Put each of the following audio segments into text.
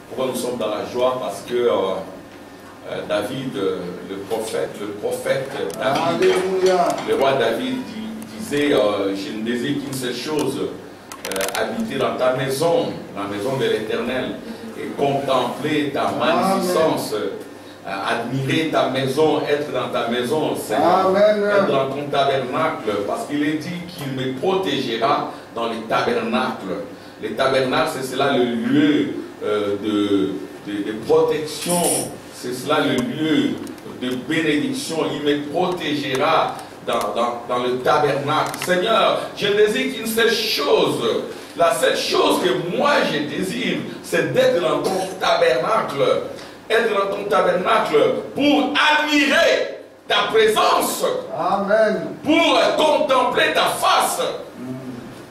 Pourquoi nous sommes dans la joie? Parce que David, le prophète David, le roi David disait, je ne désire qu'une seule chose, habiter dans ta maison, la maison de l'Éternel, et contempler ta magnificence, admirer ta maison, être dans ta maison, Seigneur, être dans ton tabernacle, parce qu'il est dit qu'il me protégera dans les tabernacles. Les tabernacles, c'est cela le lieu de protection, c'est cela le lieu de bénédiction. Il me protégera dans le tabernacle. Seigneur, je désire qu'une seule chose, la seule chose que moi je désire, c'est d'être dans ton tabernacle. Être dans ton tabernacle pour admirer ta présence. Amen. Pour contempler ta face.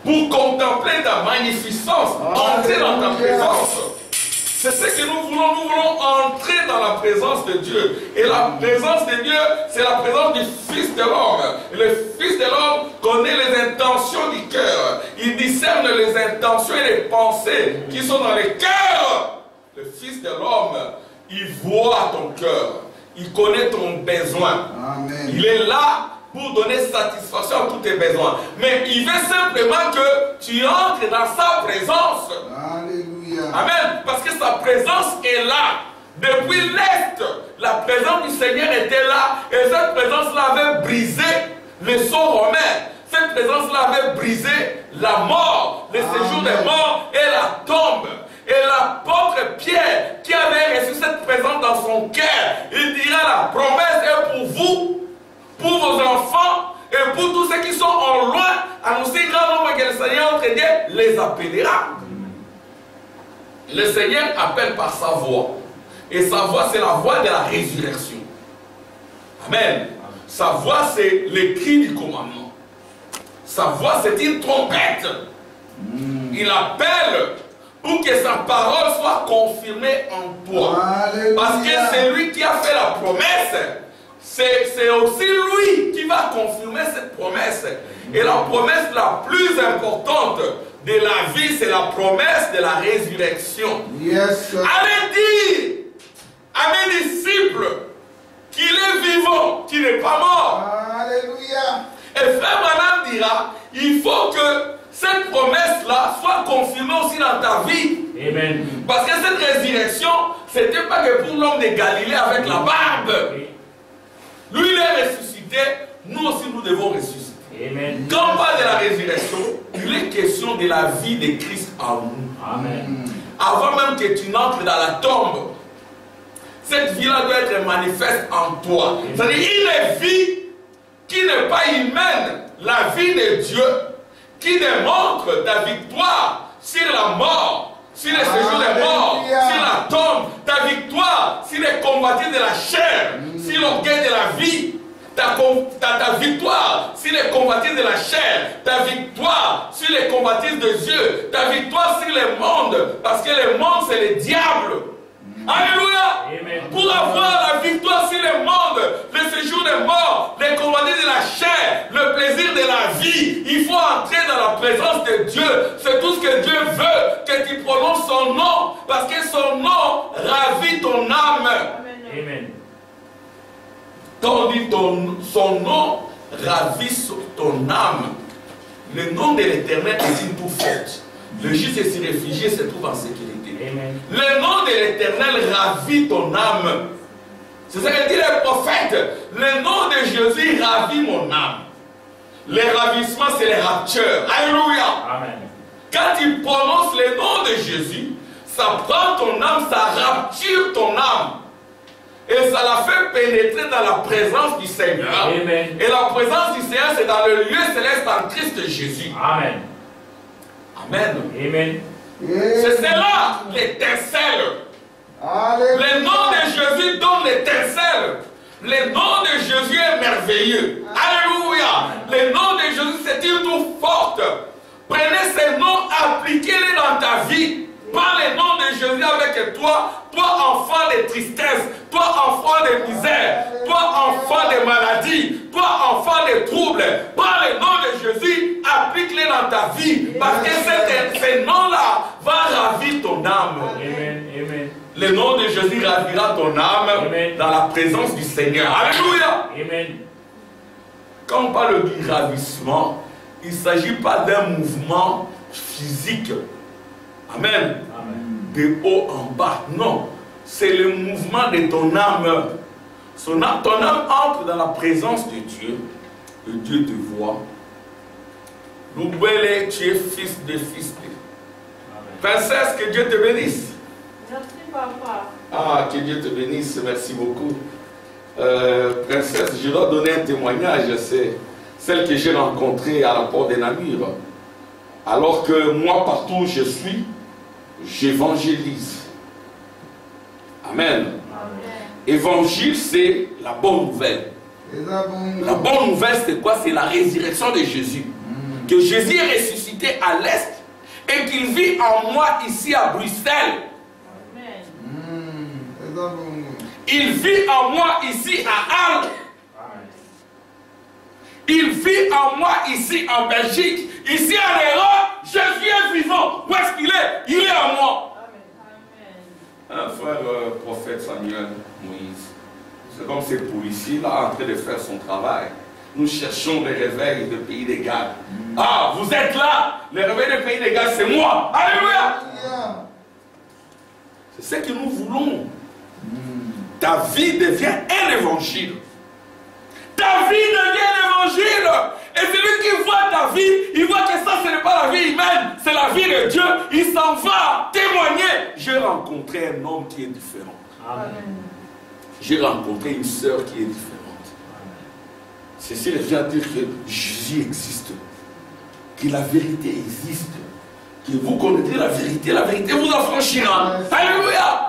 Pour contempler ta magnificence. Entrer dans ta présence. C'est ce que nous voulons. Nous voulons entrer dans la présence de Dieu. Et la présence de Dieu, c'est la présence du Fils de l'homme. Et le Fils de l'homme connaît les intentions du cœur. Il discerne les intentions et les pensées qui sont dans le cœur. Le Fils de l'homme, il voit ton cœur. Il connaît ton besoin. Amen. Il est là pour donner satisfaction à tous tes besoins. Mais il veut simplement que tu entres dans sa présence. Alléluia. Amen. Parce que sa présence est là. Depuis l'Est, la présence du Seigneur était là. Et cette présence-là avait brisé le sceau romain. Cette présence-là avait brisé la mort, le séjour des morts et la tombe. Et l'apôtre Pierre, qui avait reçu cette présence dans son cœur, il dira la promesse est pour vous, pour vos enfants et pour tous ceux qui sont en loin, annoncez grand nombre que le Seigneur entre Dieu les appellera. Le Seigneur appelle par sa voix. Et sa voix, c'est la voix de la résurrection. Amen. Sa voix, c'est le cri du commandement. Sa voix, c'est une trompette. Il appelle pour que sa parole soit confirmée en toi. Alléluia. Parce que c'est lui qui a fait la promesse. C'est aussi lui qui va confirmer cette promesse. Et la promesse la plus importante de la vie, c'est la promesse de la résurrection. Yes. Allez dire à mes disciples qu'il est vivant, qu'il n'est pas mort. Alléluia. Et Frère Branham dira, il faut que cette promesse-là soit confirmée aussi dans ta vie. Amen. Parce que cette résurrection, ce n'était pas que pour l'homme de Galilée avec la barbe. Lui, il est ressuscité. Nous aussi, nous devons ressusciter. Amen. Quand on parle de la résurrection, il est question de la vie de Christ en nous. Amen. Avant même que tu n'entres dans la tombe, cette vie-là doit être manifeste en toi. C'est-à-dire une vie qui n'est pas humaine, la vie de Dieu, qui démontre ta victoire sur la mort, sur le séjour des morts, sur la tombe, ta victoire sur les combattants de la chair, sur l'orgueil de la vie, ta victoire sur les combattants de la chair, ta victoire sur les combattants de Dieu, ta victoire sur le monde, parce que le monde c'est le diable. Alléluia. Amen. Pour avoir la victoire sur le monde, le séjour des morts, les commandements de la chair, le plaisir de la vie, il faut entrer dans la présence de Dieu. C'est tout ce que Dieu veut, que tu prononces son nom, parce que son nom ravit ton âme. Amen. Quand on dit son nom ravit ton âme, le nom de l'Éternel est une tour forte. Le juste et s'y réfugier se trouve en sécurité. Amen. Le nom de l'Éternel ravit ton âme. C'est ce que dit le prophète. Le nom de Jésus ravit mon âme. Le ravissement, c'est le rapture. Alléluia. Amen. Quand tu prononces le nom de Jésus, ça prend ton âme, ça rapture ton âme. Et ça la fait pénétrer dans la présence du Seigneur. Amen. Et la présence du Seigneur, c'est dans le lieu céleste en Christ Jésus. Amen. Amen. Amen. C'est cela l'étincelle. Le nom de Jésus donne l'étincelle. Le nom de Jésus est merveilleux. Alléluia. Le nom de Jésus, c'est une tour forte. Prenez ces noms, appliquez-les dans ta vie. Prends le nom de Jésus avec toi, toi enfant de tristesse, toi enfant de misère, toi enfant de maladie, toi enfant de troubles. Prends le nom de Jésus, applique-les dans ta vie. Parce que ces noms-là va ravir ton âme. Amen. Amen. Le nom de Jésus ravira ton âme. Amen. Dans la présence du Seigneur. Alléluia. Amen. Quand on parle du ravissement, il ne s'agit pas d'un mouvement physique. Amen. Amen. De haut en bas. Non. C'est le mouvement de ton âme. Ton âme entre dans la présence de Dieu. Et Dieu te voit. L'oubliez, tu es fils de fils de. Princesse, que Dieu te bénisse. Merci, papa. Ah, que Dieu te bénisse. Merci beaucoup. Princesse, je dois donner un témoignage. C'est celle que j'ai rencontrée à la porte des Namur. Alors que moi, partout où je suis, j'évangélise. Amen. Évangile, c'est la bonne nouvelle. La bonne nouvelle, c'est quoi? C'est la résurrection de Jésus. Que Jésus est ressuscité à l'Est et qu'il vit en moi ici à Bruxelles. Il vit en moi ici à Arles. Il vit en moi ici en Belgique. Ici en Europe, Jésus est vivant. Où est-ce qu'il est? Il est en moi. Un frère prophète Samuel Moïse, c'est comme ces policiers là en train de faire son travail. Nous cherchons les réveils de Pays des Galles. Ah, vous êtes là. Les réveils de Pays des Galles, c'est moi. Alléluia. C'est ce que nous voulons. Ta vie devient un évangile. Ta vie devient un évangile. Et celui qui voit ta vie, il voit que ça, ce n'est pas la vie humaine, c'est la vie de Dieu. Il s'en va témoigner. J'ai rencontré un homme qui est différent. Amen. J'ai rencontré une sœur qui est différente. Ceci vient dire que Jésus existe. Que la vérité existe. Que vous connaîtrez la vérité vous affranchira. Alléluia.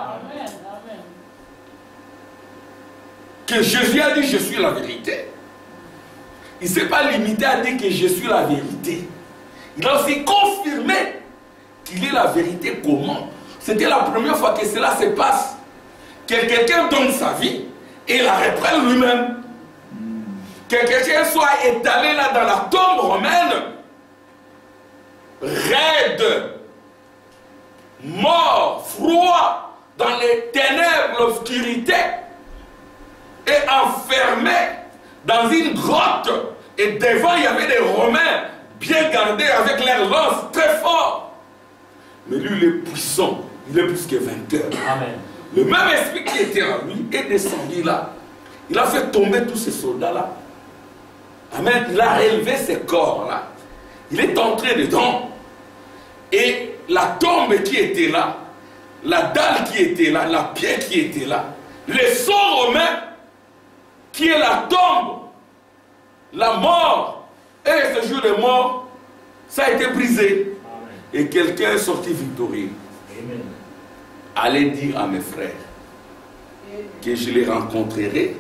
Que Jésus a dit je suis la vérité. Il ne s'est pas limité à dire que je suis la vérité. Il a aussi confirmé qu'il est la vérité. Comment? C'était la première fois que cela se passe. Que quelqu'un donne sa vie et la reprenne lui-même. Que quelqu'un soit étalé là dans la tombe romaine, raide, mort, froid, dans les ténèbres, l'obscurité, et enfermé dans une grotte. Et devant, il y avait des Romains bien gardés avec leurs lances très forts. Mais lui, il est puissant. Il est plus que vainqueur. Amen. Le même esprit qui était en lui est descendu là. Il a fait tomber tous ces soldats-là. Amen. Il a relevé ces corps-là. Il est entré dedans. Et la tombe qui était là, la dalle qui était là, la pierre qui était là, les sceaux romains, qui est la tombe, la mort, et ce jour de mort, ça a été brisé. Amen. Et quelqu'un est sorti victorieux. Amen. Allez dire à mes frères que je les rencontrerai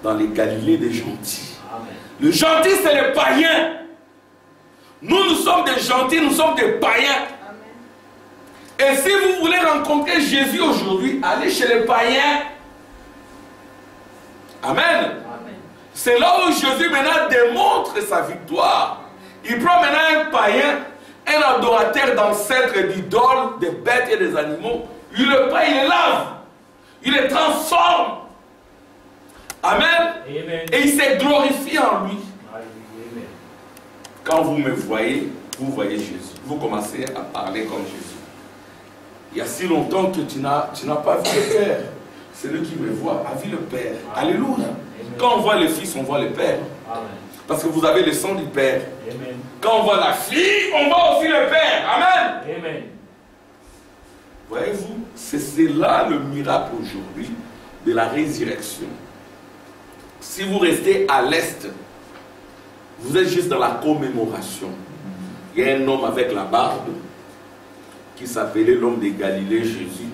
dans les Galilées des gentils. Amen. Le gentil, c'est le païen. Nous sommes des gentils, nous sommes des païens. Amen. Et si vous voulez rencontrer Jésus aujourd'hui, allez chez les païens. Amen. C'est là où Jésus maintenant démontre sa victoire. Il prend maintenant un païen, un adorateur d'ancêtres, d'idoles, des bêtes et des animaux. Il le prend, il les lave. Il les transforme. Amen. Amen. Et il s'est glorifié en lui. Amen. Quand vous me voyez, vous voyez Jésus. Vous commencez à parler comme Jésus. Il y a si longtemps que tu n'as pas vu le Père. Celui qui me voit a vu le Père. Amen. Alléluia. Amen. Quand on voit le Fils, on voit le Père. Amen. Parce que vous avez le sang du Père. Amen. Quand on voit la fille, on voit aussi le Père. Amen. Amen. Voyez-vous, c'est là le miracle aujourd'hui de la résurrection. Si vous restez à l'Est, vous êtes juste dans la commémoration. Il y a un homme avec la barbe qui s'appelait l'homme de Galilée, Jésus.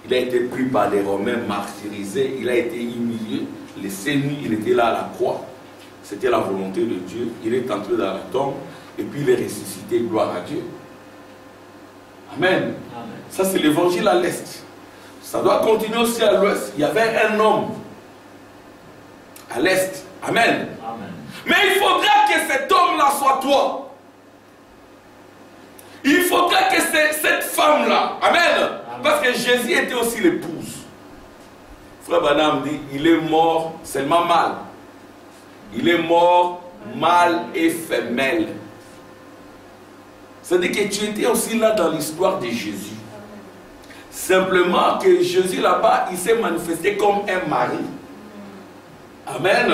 Il a été pris par les Romains, martyrisé, il a été humilié, laissé nu, il était là à la croix. C'était la volonté de Dieu. Il est entré dans la tombe et puis il est ressuscité, gloire à Dieu. Amen. Amen. Ça c'est l'évangile à l'Est. Ça doit continuer aussi à l'Ouest. Il y avait un homme à l'Est. Amen. Amen. Mais il faudra que cet homme-là soit toi. Il faudrait que cette femme-là, amen, parce que Jésus était aussi l'épouse. Frère Branham dit, il est mort seulement mâle. Il est mort mâle et femelle. C'est-à-dire que tu étais aussi là dans l'histoire de Jésus. Simplement que Jésus là-bas, il s'est manifesté comme un mari. Amen.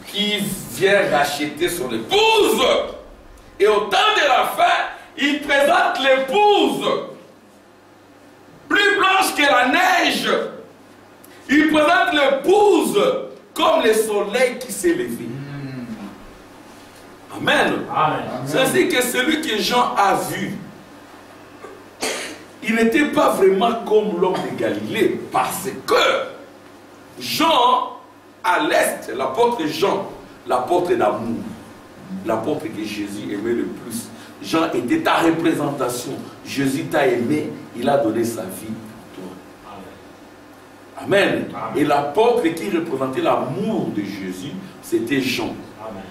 Qui vient racheter son épouse. Et au temps de la fin, il présente l'épouse plus blanche que la neige. Il présente l'épouse comme le soleil qui s'est levé. Amen. C'est-à-dire que celui que Jean a vu, il n'était pas vraiment comme l'homme de Galilée, parce que Jean, à l'est, l'apôtre Jean, l'apôtre d'amour, l'apôtre que Jésus aimait le plus. Jean était ta représentation. Jésus t'a aimé, il a donné sa vie pour toi. Amen. Amen. Et l'apôtre qui représentait l'amour de Jésus, c'était Jean. Amen.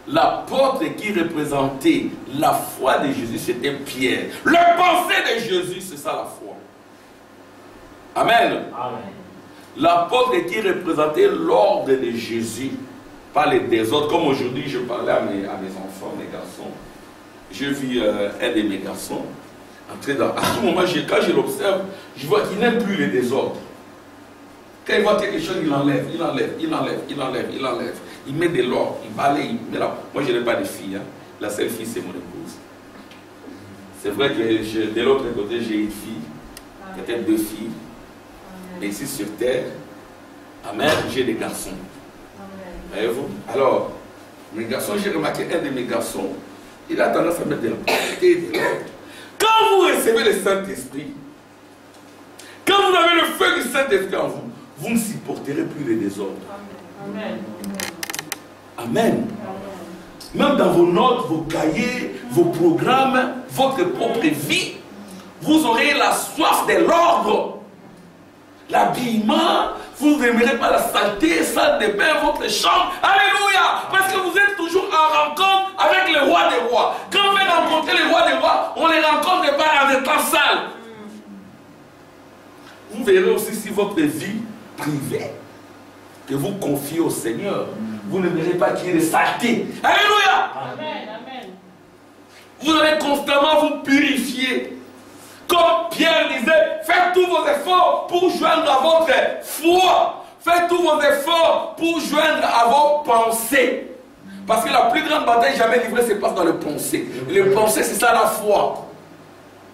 L'apôtre qui représentait la foi de Jésus, c'était Pierre. Le pensée de Jésus, c'est ça la foi. Amen. Amen. L'apôtre qui représentait l'ordre de Jésus, pas les désordres. Comme aujourd'hui, je parlais à mes enfants, mes garçons. Je vis un de mes garçons. À tout moment, quand je l'observe, je vois qu'il n'aime plus les désordres. Quand il voit quelque chose, il enlève. Il met de l'ordre, il balaye, il met là. Moi, je n'ai pas de fille. Hein. La seule fille, c'est mon épouse. C'est vrai que de l'autre côté, j'ai une fille, peut-être 2 filles. Mais ici sur terre, amen, j'ai des garçons. Voyez-vous? Alors, mes garçons, j'ai remarqué un de mes garçons, il a tendance à mettre de l'ordre. Quand vous recevez le Saint-Esprit, quand vous avez le feu du Saint-Esprit en vous, vous ne supporterez plus les désordres. Amen. Amen. Même dans vos notes, vos cahiers, vos programmes, votre propre vie, vous aurez la soif de l'ordre. L'habillement, vous n'aimerez pas la saleté, salle de bain, votre chambre. Alléluia! Parce que vous êtes toujours en rencontre avec le roi des rois. Quand vous rencontrez le roi des rois, on ne les rencontre pas en étant sale. Vous verrez aussi si votre vie privée, que vous confiez au Seigneur, vous ne verrez pas qu'il y ait des saletés. Alléluia! Amen, amen. Vous allez constamment vous purifier. Comme Pierre disait, faites tous vos efforts pour joindre à votre foi. Faites tous vos efforts pour joindre à vos pensées. Parce que la plus grande bataille jamais livrée se passe dans le pensée. Le pensée, c'est ça la foi.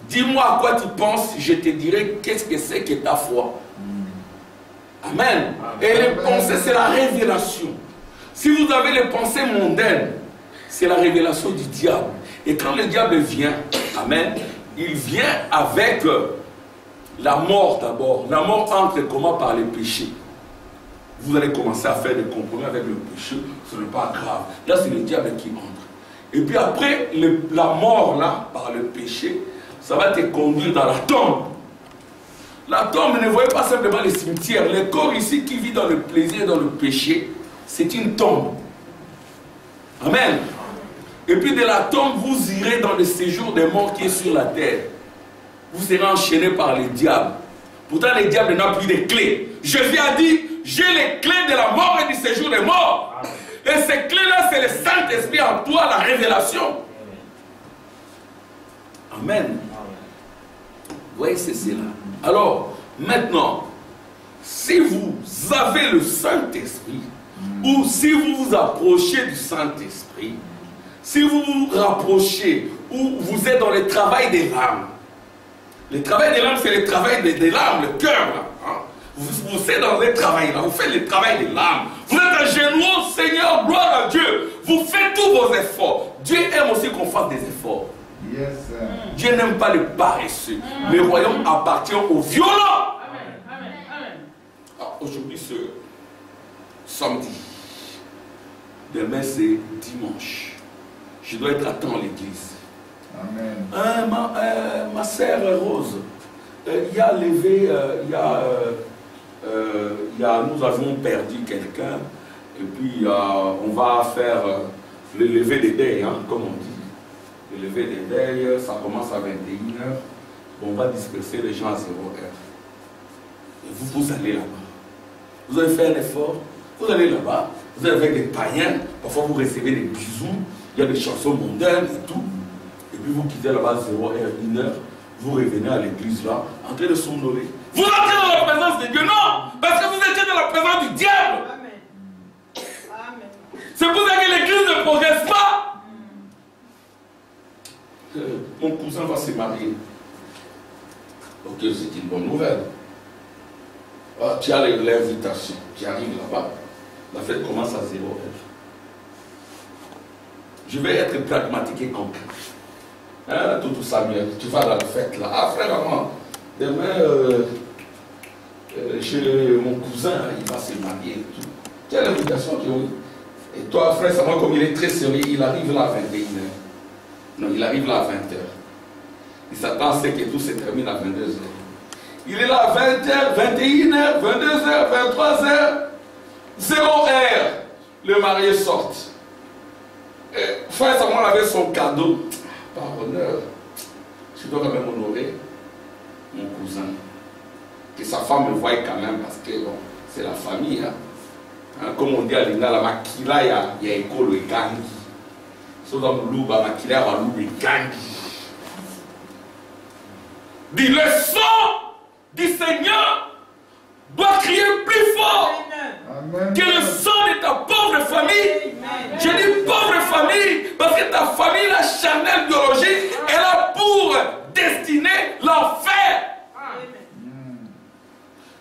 Dis-moi à quoi tu penses, je te dirai qu'est-ce que c'est que ta foi. Amen. Et les pensées, c'est la révélation. Si vous avez les pensées mondaines, c'est la révélation du diable. Et quand le diable vient, amen, il vient avec la mort d'abord. La mort entre comment? Par le péché. Vous allez commencer à faire des compromis avec le péché, ce n'est pas grave. Là, c'est le diable qui entre. Et puis après, la mort là, par le péché, ça va te conduire dans la tombe. La tombe, ne voyez pas simplement les cimetières. Le corps ici qui vit dans le plaisir et dans le péché, c'est une tombe. Amen. Et puis de la tombe, vous irez dans le séjour des morts qui est sur la terre. Vous serez enchaîné par les diables. Pourtant, les diables n'ont plus de clés. Jésus a dit, j'ai les clés de la mort et du séjour des morts. Et ces clés-là, c'est le Saint-Esprit en toi, la révélation. Amen. Vous voyez, c'est cela. Alors, maintenant, si vous avez le Saint-Esprit, ou si vous vous approchez du Saint-Esprit, si vous vous rapprochez, ou vous êtes dans le travail des larmes, le travail des larmes, c'est le travail des larmes, le cœur. Hein? Vous êtes dans le travail là, vous faites le travail des larmes. Vous êtes à genoux, Seigneur, gloire à Dieu. Vous faites tous vos efforts. Dieu aime aussi qu'on fasse des efforts. Yes, Dieu n'aime pas les paresseux. Le royaume appartient aux violents. Aujourd'hui, c'est samedi. Demain, c'est dimanche. Je dois être à temps à l'église. Amen. Ma sœur Rose, il y a levé, nous avons perdu quelqu'un, et puis on va faire le lever des dés, hein, comme on dit. le lever des veilles, ça commence à 21h. On va disperser les gens à 0h. Et vous allez là-bas. Vous avez fait un effort, vous allez là-bas, vous allez avec des païens, parfois vous recevez des bisous, il y a des chansons mondaines et tout. Et puis vous quittez là-bas 0h, 1h, vous revenez à l'église là, en train de somnoler. Vous entrez dans la présence de Dieu, non, parce que vous étiez dans la présence du diable. Amen. Amen. C'est pour ça que l'église ne progresse pas. Mon cousin va se marier. Ok, c'est une bonne nouvelle. Ah, tu as l'invitation, tu arrives là-bas. La fête commence à 0h. Je vais être pragmatique et concret. Hein, tout Samuel, tu vas à la fête là. Ah frère, maman, demain, chez mon cousin, il va se marier et tout. Tu as l'invitation, oui. Et toi, frère Samuel, comme il est très sérieux, il arrive là à 21h. Non, il arrive là à 20h. Il s'attend à ce que tout se termine à 22h. Il est là à 20h, 21h, 22h, 23h, 0h. Le marié sort. Frère Samuel avait son cadeau. Par honneur, je dois quand même honorer mon cousin. Que sa femme me voie quand même parce que bon, c'est la famille. Hein. Comme on dit à l'Inda, la makila, il y a école et gangi. Sauf dans le loup, la makila, il y a loup et gangi. Dis, le sang du Seigneur doit crier plus fort. Amen. Que le sang de ta pauvre famille. Amen. Je dis pauvre famille parce que ta famille, la charnelle biologique, elle a pour destinée l'enfer.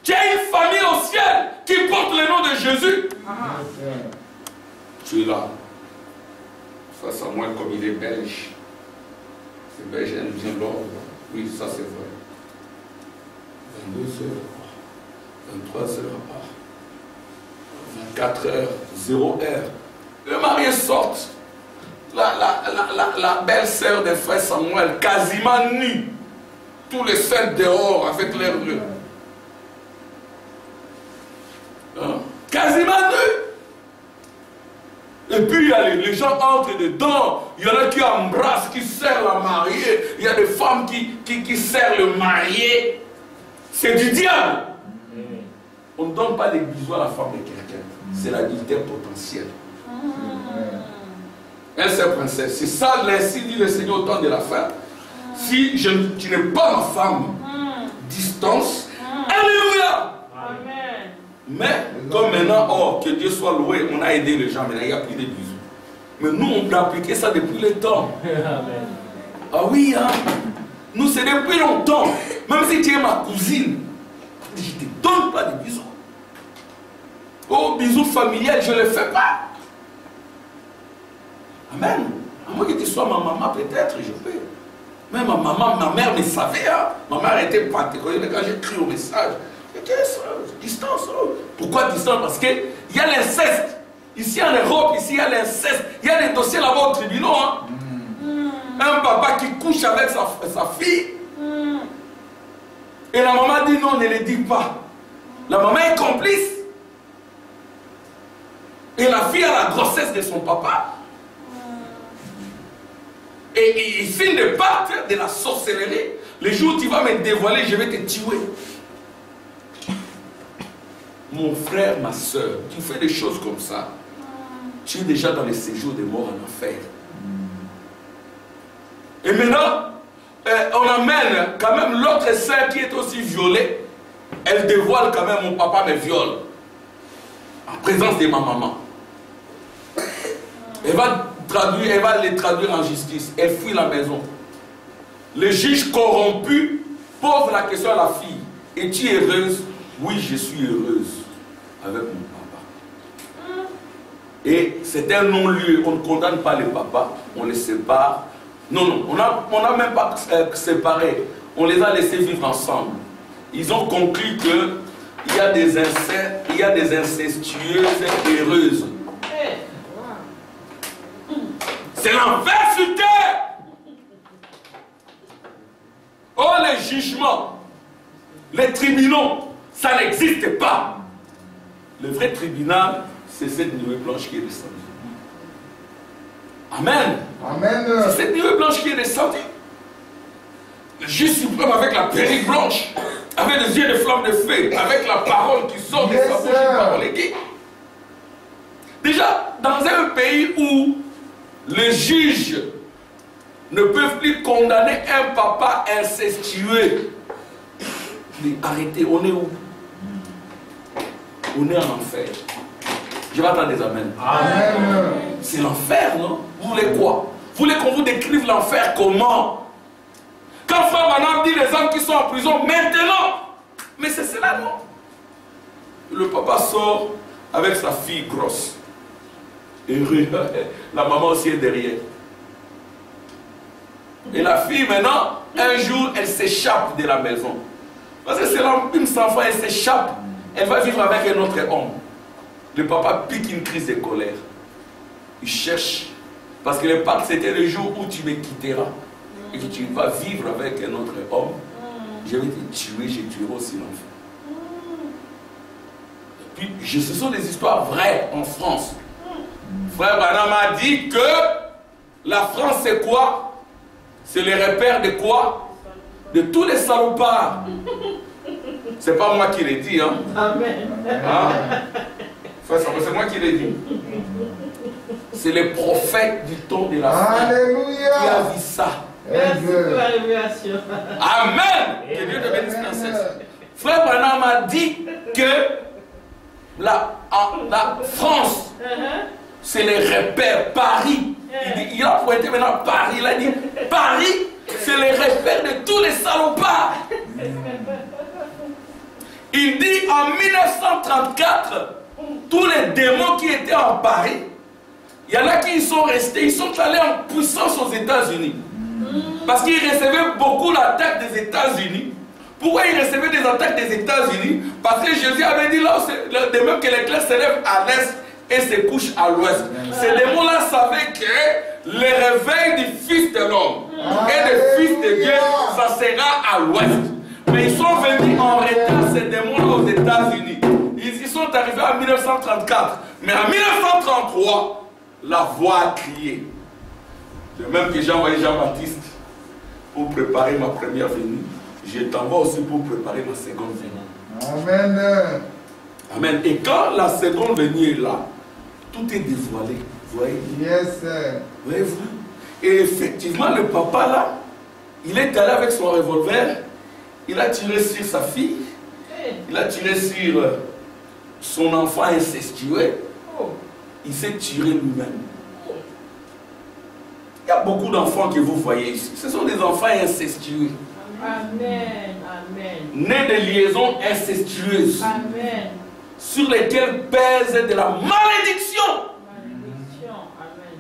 Tu as une famille au ciel qui porte le nom de Jésus. Amen. Tu es là. Face à moi, comme il est belge. C'est belge, elle vient l'ordre. Oui, ça c'est vrai. 22h, 23h. 24h, 0h. Le marié sort. La belle-sœur de frère Samuel, quasiment nue. Tous les saints dehors avec leurs yeux. Hein? Quasiment nue. Et puis les gens entrent dedans. Il y en a qui embrassent, qui serrent la mariée. Il y a des femmes qui serrent le marié. C'est du diable. On ne donne pas les bisous à la femme de quelqu'un. C'est l'adultère potentiel. Elle, c'est princesse. C'est ça, ainsi dit le Seigneur au temps de la fin. Si tu n'es pas ma femme, distance. Alléluia. Amen. Mais, comme maintenant, oh, que Dieu soit loué, on a aidé les gens, maintenant il n'y a plus de bisous. Mais nous, on a appliqué ça depuis le temps. Amen. Ah oui, hein. Nous, c'est depuis longtemps. Même si tu es ma cousine, je ne te donne pas de bisous. Oh, bisous familiales, je ne les fais pas. Amen. À moins que tu sois ma maman, peut-être, je peux. Mais ma maman, ma mère me savait. Hein. Ma mère était pentecôtiste, mais quand j'écris au message, distance. Pourquoi distance? Parce qu'il y a l'inceste. Ici en Europe, ici il y a l'inceste. Il y a des dossiers là-bas au tribunal. Hein. Un papa qui couche avec sa fille. Et la maman dit non, ne le dis pas. La maman est complice. Et la fille a la grossesse de son papa. Et il signe de pacte de la sorcellerie. Le jour où tu vas me dévoiler, je vais te tuer. Mon frère, ma soeur, tu fais des choses comme ça. Tu es déjà dans les séjours de mort en enfer. Et maintenant, on amène quand même l'autre sœur qui est aussi violée. Elle dévoile quand même, mon papa me viole. En présence de ma maman. Elle va les traduire en justice. Elle fuit la maison. Le juge corrompu pose la question à la fille. Es-tu heureuse? Oui, je suis heureuse avec mon papa. Et c'est un non-lieu. On ne condamne pas les papas. On les sépare. Non, on n'a même pas séparé. On les a laissés vivre ensemble. Ils ont conclu qu'il y a des incestes, il y a des incestueuses heureuses. C'est l'enfer sur terre. Oh, les jugements, les tribunaux, ça n'existe pas. Le vrai tribunal, c'est cette nuée blanche qui est descendue. Amen. Amen. C'est cette nuée blanche qui est descendue. Le juge suprême avec la perruque blanche, avec des yeux de flamme de feu, avec la parole qui sort de sa bouche, une parole aiguë. Déjà, dans un pays où les juges ne peuvent plus condamner un papa incestueux, mais arrêtez, on est où? On est en enfer. Je vais attendre des amens. Amen. C'est l'enfer, non? Vous voulez quoi? Vous voulez qu'on vous décrive l'enfer comment? Quand Frère Branham dit les hommes qui sont en prison maintenant, mais c'est cela, non? Le papa sort avec sa fille grosse. Et la maman aussi est derrière. Et la fille maintenant, un jour, elle s'échappe de la maison. Parce que c'est une enfant, elle s'échappe. Elle va vivre avec un autre homme. Le papa pique une crise de colère. Il cherche. Parce que le pacte, c'était le jour où tu me quitteras. Et que tu vas vivre avec un autre homme. Je vais te tuer, je tuerai aussi l'enfant. Puis, ce sont des histoires vraies en France. Frère Branham a dit que la France, c'est quoi? C'est le repère de quoi? De tous les salopards. C'est pas moi qui l'ai dit, hein? Amen. Hein? C'est moi qui l'ai dit. C'est le prophète du temps de la fin qui a dit ça. Merci pour la révélation. Amen. Que Dieu te bénisse, princesse. Frère Branham a dit que la France, c'est le repère. Paris. Il a pointé maintenant Paris. Il a dit Paris, c'est le repère de tous les salopards. Il dit en 1934, tous les démons qui étaient en Paris, il y en a qui y sont restés, ils sont allés en puissance aux États-Unis. Parce qu'ils recevaient beaucoup l'attaque des États-Unis. Pourquoi ils recevaient des attaques des États-Unis? Parce que Jésus avait dit là, de même que l'éclair se lève à l'est et se couche à l'ouest. Ces démons-là savaient que le réveil du Fils de l'homme et du Fils de Dieu, ça sera à l'ouest. Mais ils sont venus en retard, ces démons-là, aux États-Unis. Ils y sont arrivés en 1934. Mais en 1933, la voix a crié. De même que j'ai envoyé Jean-Baptiste pour préparer ma première venue, je t'envoie aussi pour préparer ma seconde venue. Amen. Amen. Et quand la seconde venue est là, tout est dévoilé. Vous voyez? Yes, sir. Voyez-vous? Et effectivement, le papa là, il est allé avec son revolver, il a tiré sur sa fille, il a tiré sur son enfant incestueux, il s'est tiré lui-même. Il y a beaucoup d'enfants que vous voyez ici. Ce sont des enfants incestueux. Amen. Amen. Nés de liaisons incestueuses. Amen. Sur lesquelles pèse de la malédiction. Malédiction. Amen.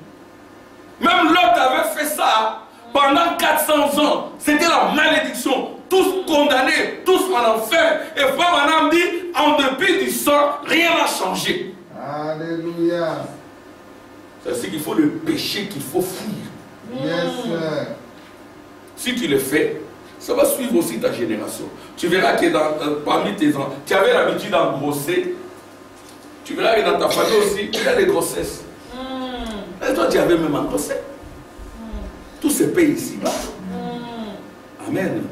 Même Lot avait fait ça pendant 400 ans. C'était la malédiction. Tous condamnés, tous en enfer. Et Frère Branham dit, en dépit du sang, rien n'a changé. Alléluia. C'est ce qu'il faut, le péché qu'il faut fuir. Yes, sir. Si tu le fais, ça va suivre aussi ta génération. Tu verras que parmi tes enfants, tu avais l'habitude d'engrosser. Tu verras que dans ta famille aussi, il y a des grossesses. Et toi, tu avais même engrossé. Tout se paye ici-bas. Amen.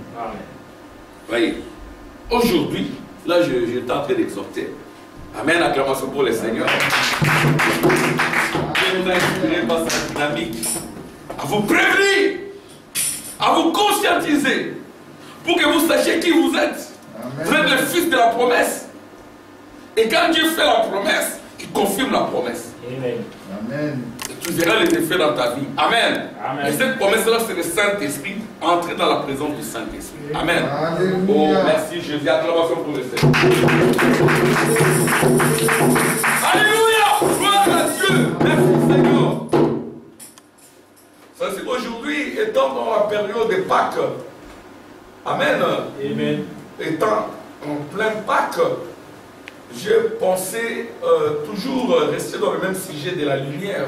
Voyez, aujourd'hui, là, je t'entraîne d'exhorter. Amen, acclamation pour le Seigneur. Dieu nous a inspiré par sa dynamique à vous prévenir, à vous conscientiser, pour que vous sachiez qui vous êtes. Amen. Vous êtes le fils de la promesse. Et quand Dieu fait la promesse, il confirme la promesse. Amen. Amen. Et tu verras les effets dans ta vie. Amen. Amen. Et cette promesse-là, c'est le Saint-Esprit, entrer dans la présence du Saint-Esprit. Amen. Alléluia. Oh, merci Jésus. Acclamation pour le Seigneur. Alléluia. Gloire à Dieu. Merci Seigneur. Ça, c'est aujourd'hui, étant dans la période de Pâques. Amen. Amen. Étant en plein Pâques, j'ai pensé toujours rester dans le même sujet de la lumière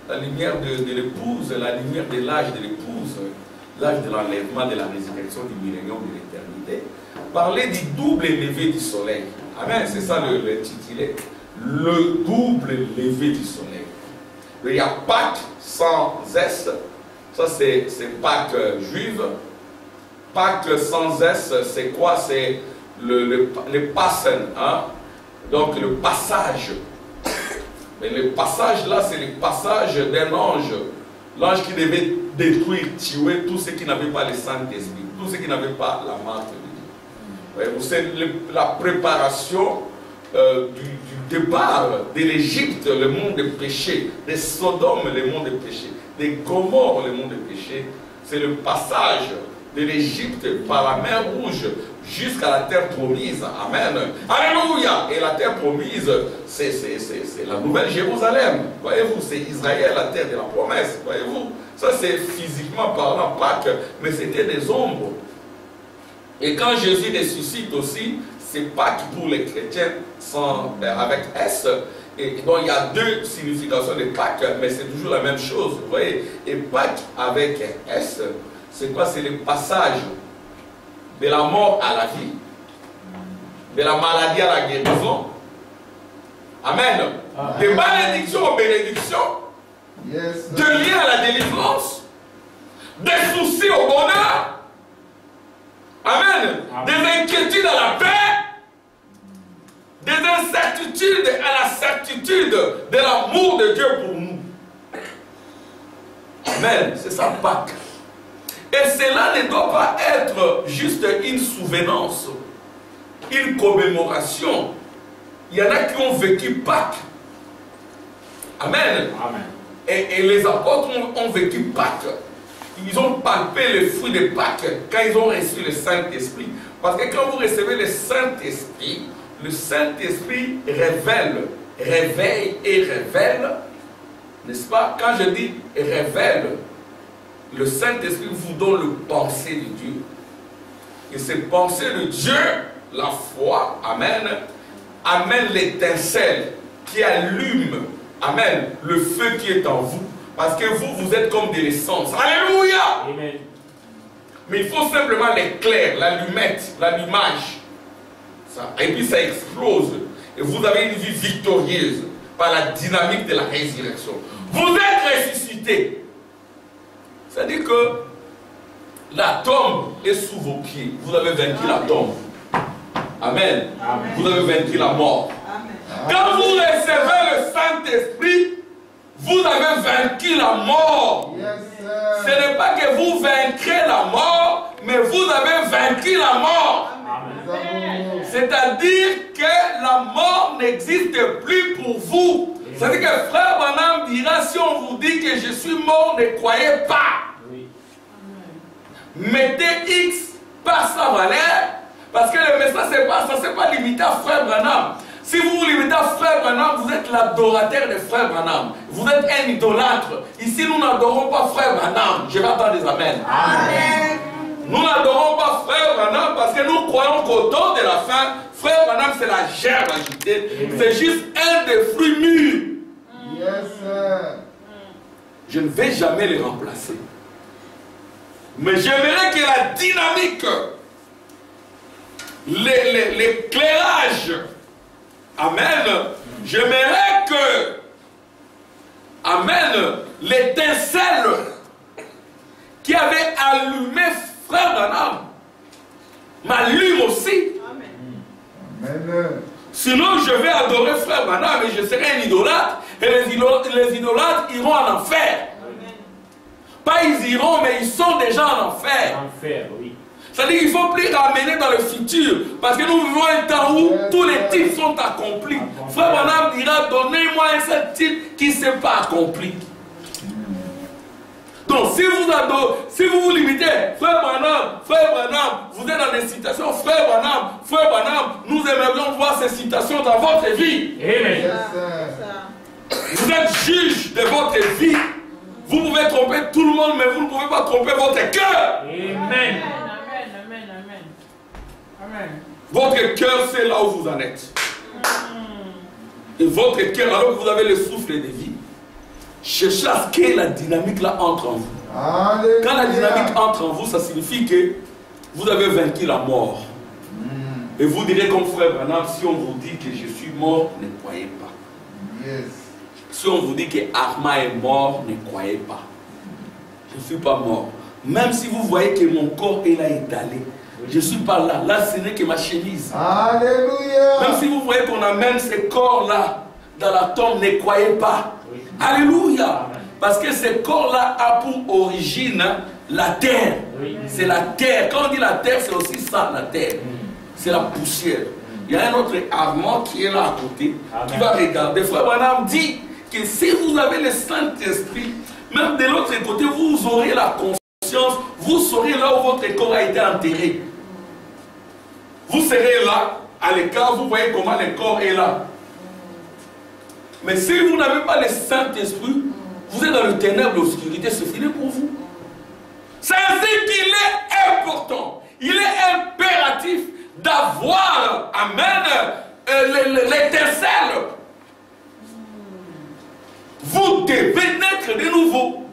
de l'épouse, la lumière de l'âge de l'épouse, l'âge de l'enlèvement, de la résurrection du millénium de l'éternité. Parler du double lever du soleil. Amen, c'est ça le titulé. Le double lever du soleil. Il y a Pâques, sans S, ça c'est Pâques juive. Pâques sans S, c'est quoi? C'est le Passen, hein? Donc le passage. Mais le passage là, c'est le passage d'un ange. L'ange qui devait détruire, tuer tous ceux qui n'avaient pas le Saint-Esprit, tous ceux qui n'avaient pas la marque de Dieu. C'est la préparation du départ de l'Égypte, le monde des péchés, de Sodome, le monde des péchés, de Gomorrhe, le monde des péchés. C'est le passage de l'Égypte par la mer Rouge jusqu'à la terre promise. Amen. Alléluia. Et la terre promise, c'est la nouvelle Jérusalem. Voyez-vous, c'est Israël, la terre de la promesse. Voyez-vous, ça c'est physiquement parlant Pâques, mais c'était des ombres. Et quand Jésus ressuscite aussi, c'est Pâques pour les chrétiens avec S. Et donc il y a deux significations de Pâques, mais c'est toujours la même chose. Vous voyez, et Pâques avec S, c'est quoi? C'est le passage de la mort à la vie, de la maladie à la guérison. Amen. De malédiction aux bénédictions, Yes, de lien à la délivrance, des soucis au bonheur. Amen. Des inquiétudes à la paix, des incertitudes à la certitude de l'amour de Dieu pour nous. Amen. C'est ça Pâques. Et cela ne doit pas être juste une souvenance, une commémoration. Il y en a qui ont vécu Pâques. Amen. Amen. Et les apôtres ont vécu Pâques. Ils ont palpé le fruit de Pâques quand ils ont reçu le Saint-Esprit. Parce que quand vous recevez le Saint-Esprit réveille et révèle, n'est-ce pas? Quand je dis révèle, le Saint-Esprit vous donne le pensée de Dieu. Et cette pensée de Dieu, la foi, amen, amène l'étincelle qui allume, amen, le feu qui est en vous. Parce que vous êtes comme de l'essence. Alléluia! Amen. Mais il faut simplement l'éclair, l'allumette, l'allumage. Et puis ça explose. Et vous avez une vie victorieuse par la dynamique de la résurrection. Vous êtes ressuscité. C'est-à-dire que la tombe est sous vos pieds. Vous avez vaincu la tombe. Amen. Amen. Vous avez vaincu la mort. Amen. Quand vous recevez le Saint-Esprit, vous avez vaincu la mort. yes, Ce n'est pas que vous vaincrez la mort, mais vous avez vaincu la mort. Amen. C'est-à-dire que la mort n'existe plus pour vous. C'est-à-dire que frère Branham dira, si on vous dit que je suis mort, ne croyez pas. Oui. Mettez X par sa valeur, parce que le message, ça ne s'est pas limité à frère Branham. Si vous vous limitez à frère Branham, vous êtes l'adorateur de frère Branham. Vous êtes un idolâtre. Ici, nous n'adorons pas frère Branham. Je vais attendre des amens. Amen. Nous n'adorons pas frère Branham parce que nous croyons qu'au temps de la fin, frère Branham c'est la gerbe agitée. C'est juste un des fruits mûrs. yes, sir. Je ne vais jamais les remplacer. Mais j'aimerais que la dynamique, l'éclairage, amen, j'aimerais que, amen, l'étincelle qui avait allumé frère Branham m'allume aussi. Amen. Amen. Sinon, je vais adorer frère Branham et je serai un idolâtre. Et les idolâtres iront en enfer. Amen. Pas ils iront, mais ils sont déjà en enfer. Enfer, oui. C'est-à-dire qu'il ne faut plus ramener dans le futur. Parce que nous vivons un temps où tous les types sont accomplis. Frère Branham dira, donnez-moi un seul type qui ne s'est pas accompli. Donc, si vous vous limitez, frère Branham, vous êtes dans des citations, frère Branham, nous aimerions voir ces citations dans votre vie. Amen. Yes, sir. Vous êtes juge de votre vie. Vous pouvez tromper tout le monde, mais vous ne pouvez pas tromper votre cœur. Amen. Amen. Amen. Votre cœur, c'est là où vous en êtes. Et votre cœur, alors que vous avez le souffle de vie, cherchez à ce que la dynamique là entre en vous. Alléluia. Quand la dynamique entre en vous, ça signifie que vous avez vaincu la mort. Et vous direz comme frère Branham, si on vous dit que je suis mort, ne croyez pas. Yes. Si on vous dit que Armand est mort, ne croyez pas. Je ne suis pas mort. Même si vous voyez que mon corps est là étalé, je ne suis pas là. Là, ce n'est que ma chemise. Alléluia. Même si vous voyez qu'on amène ces corps-là dans la tombe, ne croyez pas. Alléluia. Parce que ce corps-là a pour origine la terre. C'est la terre. Quand on dit la terre, c'est aussi ça, la terre. C'est la poussière. Il y a un autre Armand qui est là à côté, qui va regarder. Frère Branham dit que si vous avez le Saint-Esprit, même de l'autre côté, vous aurez la conscience, vous saurez là où votre corps a été enterré. Vous serez là, à l'écart, vous voyez comment le corps est là. Mais si vous n'avez pas le Saint-Esprit, vous êtes dans le ténèbre, l'obscurité, c'est fini pour vous. C'est ainsi qu'il est important, il est impératif d'avoir, amen, l'étincelle. Vous devez naître de nouveau.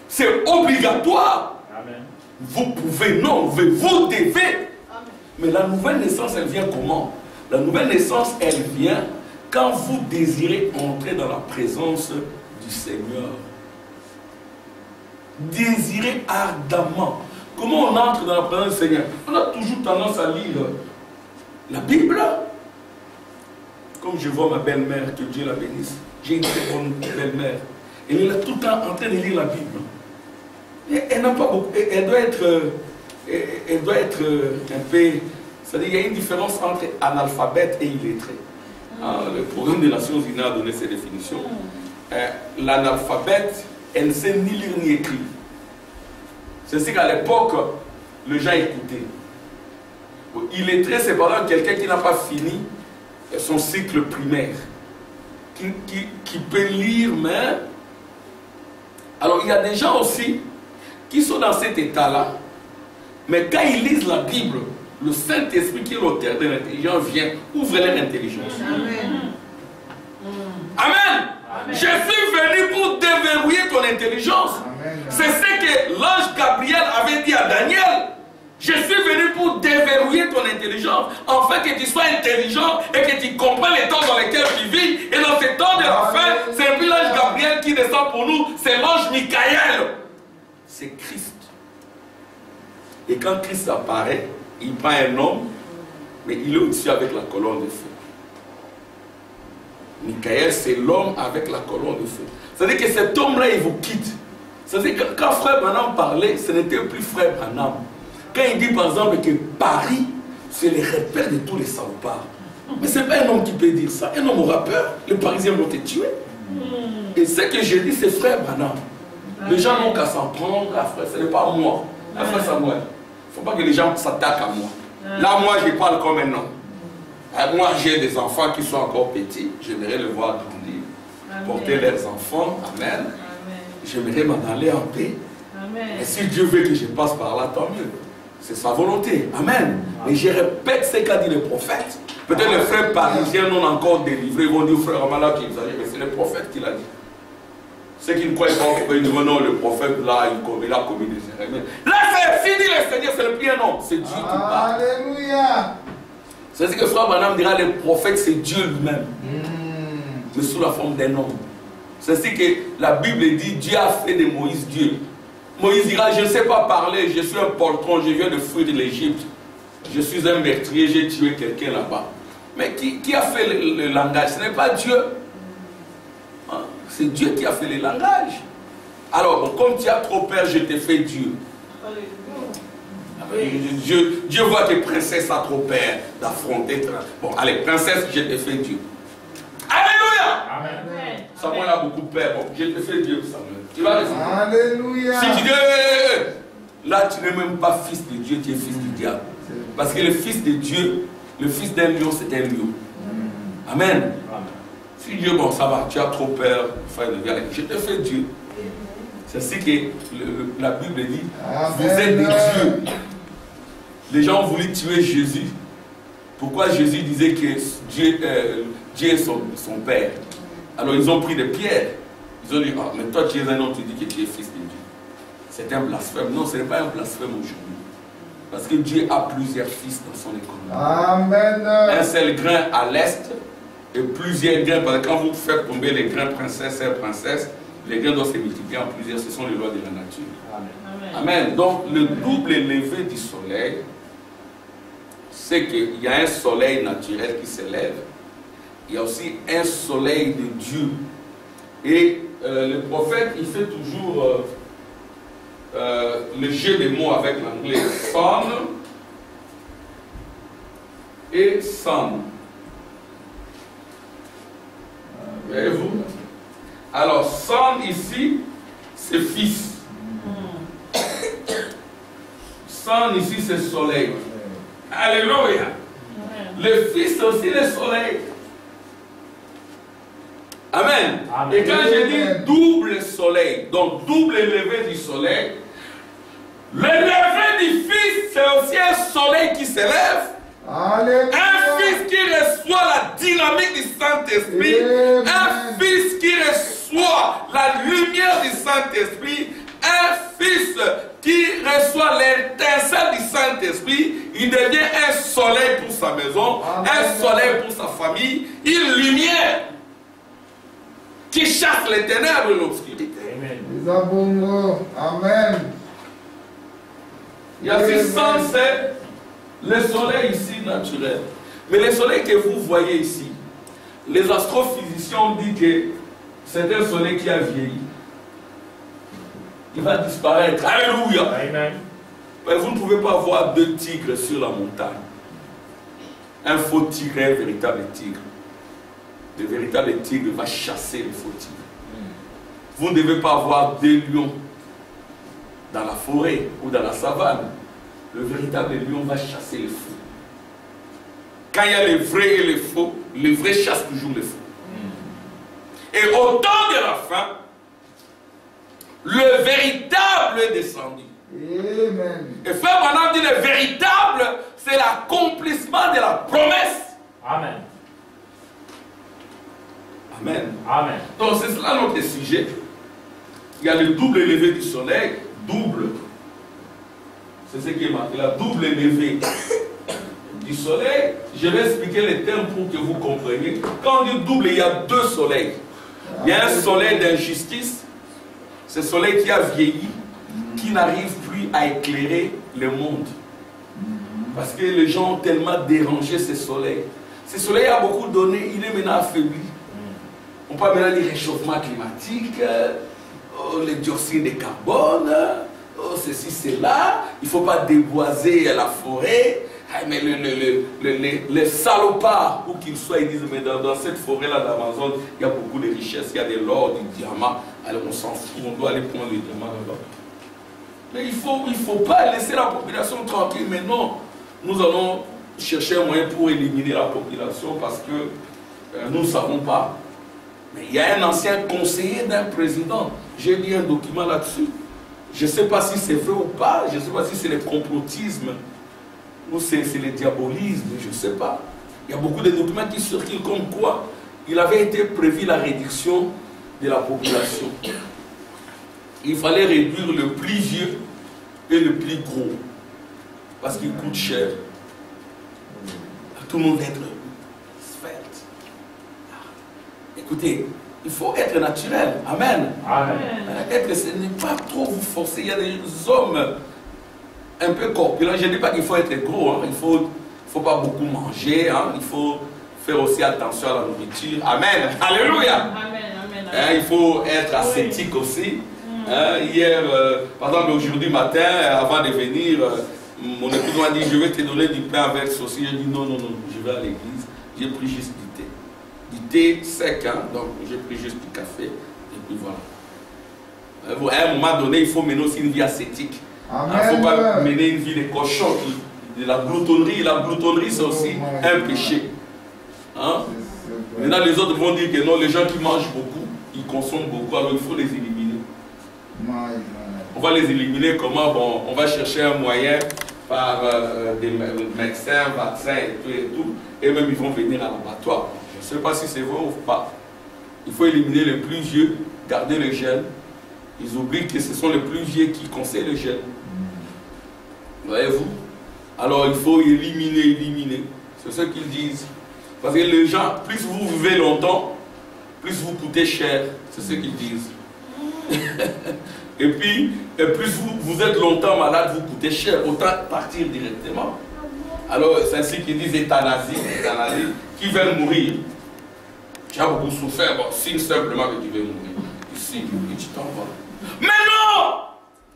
C'est obligatoire. Amen. Vous pouvez, non, vous devez. Amen. Mais la nouvelle naissance, elle vient comment? La nouvelle naissance, elle vient quand vous désirez entrer dans la présence du Seigneur. Désirez ardemment. Comment on entre dans la présence du Seigneur? On a toujours tendance à lire la Bible. Comme je vois ma belle-mère, que Dieu la bénisse. J'ai une très bonne belle-mère. Elle est là tout le temps en train de lire la Bible. Et elle n'a pas beaucoup. Elle doit être un peu. C'est-à-dire qu'il y a une différence entre analphabète et illettré. Le programme des Nations Unies a donné ces définitions. L'analphabète, elle ne sait ni lire ni écrire. C'est-à-dire qu'à l'époque, les gens écoutaient. Illettré, c'est par exemple quelqu'un qui n'a pas fini son cycle primaire. Qui peut lire, mais... Alors, il y a des gens aussi qui sont dans cet état-là, mais quand ils lisent la Bible, le Saint-Esprit qui est l'auteur de l'intelligence vient ouvrir leur intelligence. Amen. Amen. Amen. Je suis venu pour déverrouiller ton intelligence. C'est ce que l'ange Gabriel avait dit à Daniel. Je suis venu pour déverrouiller ton intelligence, afin que tu sois intelligent et que tu comprennes les temps dans lesquels tu vis. Et dans ces temps de la fin, c'est plus l'ange Gabriel qui descend pour nous, c'est l'ange Michael. C'est Christ. Et quand Christ apparaît, il prend un homme, mais il est au-dessus avec la colonne de feu. Michael, c'est l'homme avec la colonne de feu. C'est-à-dire que cet homme-là, il vous quitte. C'est-à-dire que quand Frère Branham parlait, ce n'était plus Frère Branham. Quand il dit par exemple que Paris, c'est le repère de tous les salopards. Mais ce n'est pas un homme qui peut dire ça. Un homme aura peur, les Parisiens vont te tuer. Et ce que j'ai dit, c'est Frère Branham. Les gens n'ont qu'à s'en prendre, ah, frère, ce n'est pas moi. Ah, frère Samuel, il ne faut pas que les gens s'attaquent à moi. Là, moi, je parle comme un homme. Moi, j'ai des enfants qui sont encore petits. J'aimerais les voir grandir, porter leurs enfants. Amen. J'aimerais m'en aller en paix. Amen. Et si Dieu veut que je passe par là, tant mieux. C'est sa volonté. Amen. Et je répète ce qu'a dit le prophète. Peut-être les frères parisiens non encore délivrés vont dire au frère Amala qui exagère, mais c'est le prophète qui l'a dit. Ceux qui ne croient pas, ils disent non, le prophète là, il a commis des erreurs. Là, c'est fini le Seigneur, c'est le bien non. C'est Dieu qui parle. Alléluia. C'est ce que frère Branham dira, le prophète c'est Dieu lui-même. Mais sous la forme d'un homme. C'est ce que la Bible dit, Dieu a fait de Moïse Dieu. Moïse dira, je ne sais pas parler, je suis un poltron, je viens de fuir de l'Égypte. Je suis un meurtrier, j'ai tué quelqu'un là-bas. Mais qui a fait le langage? Ce n'est pas Dieu. Hein? C'est Dieu qui a fait le langage. Alors, comme tu as trop peur, je t'ai fait Dieu. Dieu voit que princesse a trop peur d'affronter. Bon, allez, princesse, je t'ai fait Dieu. Alléluia! Amen. Samuel a beaucoup peur. Bon, je t'ai fait Dieu, Samuel. Tu vas rester. Alléluia. Si tu dis, là, tu n'es même pas fils de Dieu, tu es fils du diable. Parce que le fils de Dieu, le fils d'un lion, c'est un lion. Amen. Si Dieu, bon, ça va, tu as trop peur, frère de Dieu, je te fais Dieu. C'est ce que la Bible dit. Amen. Vous êtes des dieux. Les gens ont voulu tuer Jésus. Pourquoi Jésus disait que Dieu est son Père? Alors ils ont pris des pierres. Ils ont dit, ah, mais toi tu es un homme, tu dis que tu es fils de Dieu. C'est un blasphème. Non, ce n'est pas un blasphème aujourd'hui. Parce que Dieu a plusieurs fils dans son économie. Amen. Un seul grain à l'est et plusieurs grains, parce que quand vous faites tomber les grains princesse et princesse, les grains doivent se multiplier en plusieurs, ce sont les lois de la nature. Amen. Amen. Donc le double lever du soleil, c'est qu'il y a un soleil naturel qui s'élève, il y a aussi un soleil de Dieu. Et le prophète, il fait toujours le jeu des mots avec l'anglais sun et sun. Voyez-vous? Alors, sun ici, c'est fils. Sun ici, c'est soleil. Alléluia. Le fils, c'est aussi le soleil. Amen. Amen. Et quand je dis double soleil, donc double lever du soleil, le lever du fils, c'est aussi un soleil qui s'élève. Un fils qui reçoit la dynamique du Saint-Esprit, un fils qui reçoit la lumière du Saint-Esprit, un fils qui reçoit l'étincelle du Saint-Esprit, il devient un soleil pour sa maison, un soleil pour sa famille, une lumière qui chasse les ténèbres de l'obscurité. Amen. Il y a aussi c'est le soleil ici naturel. Mais le soleil que vous voyez ici, les astrophysiciens disent que c'est un soleil qui a vieilli. Il va disparaître. Alléluia. Amen. Mais vous ne pouvez pas voir deux tigres sur la montagne. Un faux tigre et un véritable tigre. Le véritable tigre va chasser le faux tigre. Vous ne devez pas avoir deux lions dans la forêt ou dans la savane. Le véritable lion va chasser les faux. Quand il y a les vrais et les faux, le vrai chasse toujours les faux. Et au temps de la fin, le véritable est descendu. Amen. Et frère Branham dit le véritable, c'est l'accomplissement de la promesse. Amen. Amen. Amen. Donc c'est cela notre sujet. Il y a le double lever du soleil, double. C'est ce qui est marqué là, double lever du soleil. Je vais expliquer les termes pour que vous compreniez. Quand on dit double, il y a deux soleils. Il y a un soleil d'injustice, ce soleil qui a vieilli, qui n'arrive plus à éclairer le monde. Parce que les gens ont tellement dérangé ce soleil. Ce soleil a beaucoup donné, il est maintenant affaibli. On parle maintenant du réchauffement climatique, les dioxydes de carbone, ceci, cela. Il ne faut pas déboiser la forêt. Mais les salopards, où qu'ils soient, ils disent, mais dans cette forêt-là d'Amazon, il y a beaucoup de richesses, il y a de l'or, du diamant. Alors on s'en fout, on doit aller prendre les diamants là-bas. Mais il faut pas laisser la population tranquille. Mais non, nous allons chercher un moyen pour éliminer la population parce que nous ne savons pas. Mais il y a un ancien conseiller d'un président. J'ai lu un document là-dessus. Je ne sais pas si c'est vrai ou pas. Je ne sais pas si c'est le complotisme ou c'est le diabolisme. Je ne sais pas. Il y a beaucoup de documents qui circulent comme quoi il avait été prévu la réduction de la population. Il fallait réduire le plus vieux et le plus gros. Parce qu'il coûte cher. Tout le monde va être svelte. Écoutez, il faut être naturel. Amen. Amen. Être, ce n'est pas trop vous forcer. Il y a des hommes un peu corpulents. Je ne dis pas qu'il faut être gros. Hein. Il ne faut pas beaucoup manger. Hein. Il faut faire aussi attention à la nourriture. Amen. Alléluia. Amen. Amen. Il faut être ascétique aussi. Hier, par exemple, aujourd'hui matin, avant de venir, mon épouse m'a dit, je vais te donner du pain avec saucisse. J'ai dit non, je vais à l'église. J'ai pris juste du thé. Du thé sec, hein? Donc j'ai pris juste du café. Et puis voilà. À un moment donné, il faut mener aussi une vie ascétique. Il ne faut pas mener une vie de cochon, de la gloutonnerie. La gloutonnerie, c'est aussi un péché. Hein? Maintenant, les autres vont dire que non, les gens qui mangent beaucoup, ils consomment beaucoup, alors il faut les éliminer. On va les éliminer comment? Bon, on va chercher un moyen par des médecins, vaccins et tout. Et même ils vont venir à l'abattoir. Je ne sais pas si c'est vrai ou pas. Il faut éliminer les plus vieux, garder les jeunes. Ils oublient que ce sont les plus vieux qui conseillent les jeunes. Voyez-vous? Alors il faut éliminer. C'est ce qu'ils disent. Parce que les gens, plus vous vivez longtemps, plus vous coûtez cher. C'est ce qu'ils disent. Et puis, plus vous êtes longtemps malade, vous coûtez cher. Autant partir directement. Alors, c'est ainsi qu'ils disent euthanasie. Qui veulent mourir. Tu as beaucoup souffert, bon, signe simplement que tu veux mourir. Ici, et tu t'en vas. Mais non!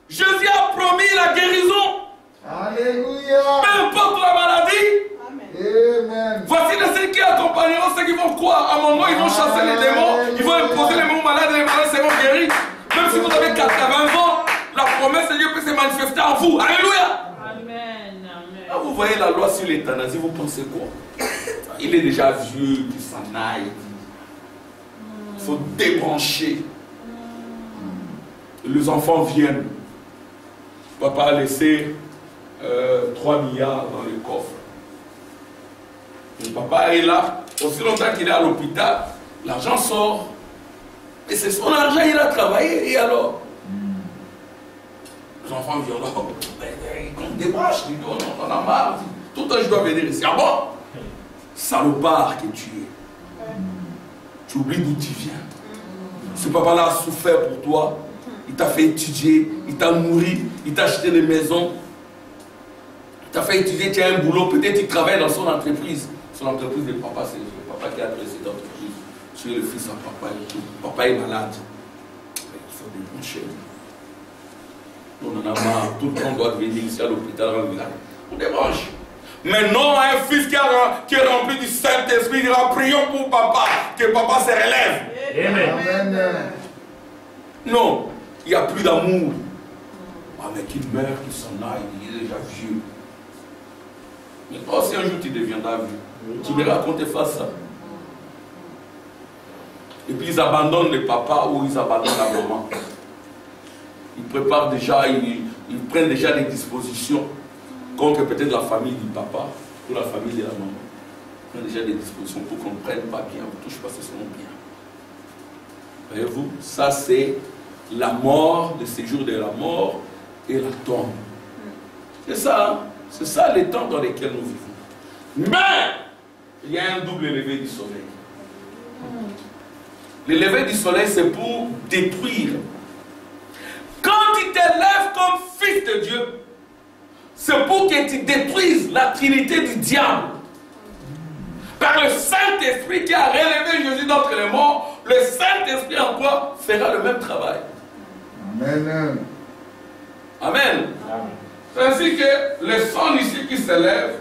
Jésus a promis la guérison. Alléluia. Peu importe la maladie. Amen. Voici les signes qui accompagneront ceux qui vont croire. À mon nom, ils vont chasser les démons. Ils vont imposer les mots malades et les malades seront guéris. Même si vous avez 80 ans, la promesse de Dieu peut se manifester en vous. Alléluia. Amen. Quand vous voyez la loi sur l'euthanasie, vous pensez quoi? Il est déjà vieux, qu'il s'en aille. Il faut débrancher. Les enfants viennent. Papa a laissé 3 milliards dans le coffre. Le papa est là. Aussi longtemps qu'il est à l'hôpital, l'argent sort. Et c'est son argent, il a travaillé. Et alors? Les enfants viennent là. On débranche. On a marre. Tout le temps, je dois venir ici. Ah bon? Salopard que tu es. Tu oublies d'où tu viens. Ce papa-là a souffert pour toi. Il t'a fait étudier, il t'a nourri, il t'a acheté des maisons. Il t'a fait étudier, tu as un boulot, peut-être il travaille dans son entreprise. Son entreprise de papa, c'est le papa qui a créé cette entreprise. Tu es le fils à papa et tout. Papa est malade. Il faut débrancher. On en a marre. Tout le monde doit venir ici à l'hôpital. On débranche. Mais non, un fils qui est rempli du Saint-Esprit dira prions pour papa, que papa se relève. Amen. Non, il n'y a plus d'amour. Ah, mais qu'il meurt, qu'il s'en aille, il est déjà vieux. Mais toi, si un jour tu deviendras vieux, tu verras qu'on te fasse ça. Et puis ils abandonnent le papa ou ils abandonnent la maman. Ils préparent déjà, ils prennent déjà des dispositions contre peut-être la famille du papa ou la famille de la maman. Ils prennent déjà des dispositions pour qu'on ne prenne pas bien, on ne touche pas ce sont bien. Voyez-vous, ça c'est la mort, le séjour de la mort et la tombe. C'est ça, hein? C'est ça les temps dans lesquels nous vivons. Mais il y a un double lever du soleil. Le lever du soleil, c'est pour détruire. Quand tu t'élèves comme fils de Dieu, c'est pour que tu détruises la trinité du diable. Par le Saint-Esprit qui a relevé Jésus d'entre les morts, le Saint-Esprit en toi fera le même travail. Amen. Amen. C'est ainsi que le son ici qui s'élève,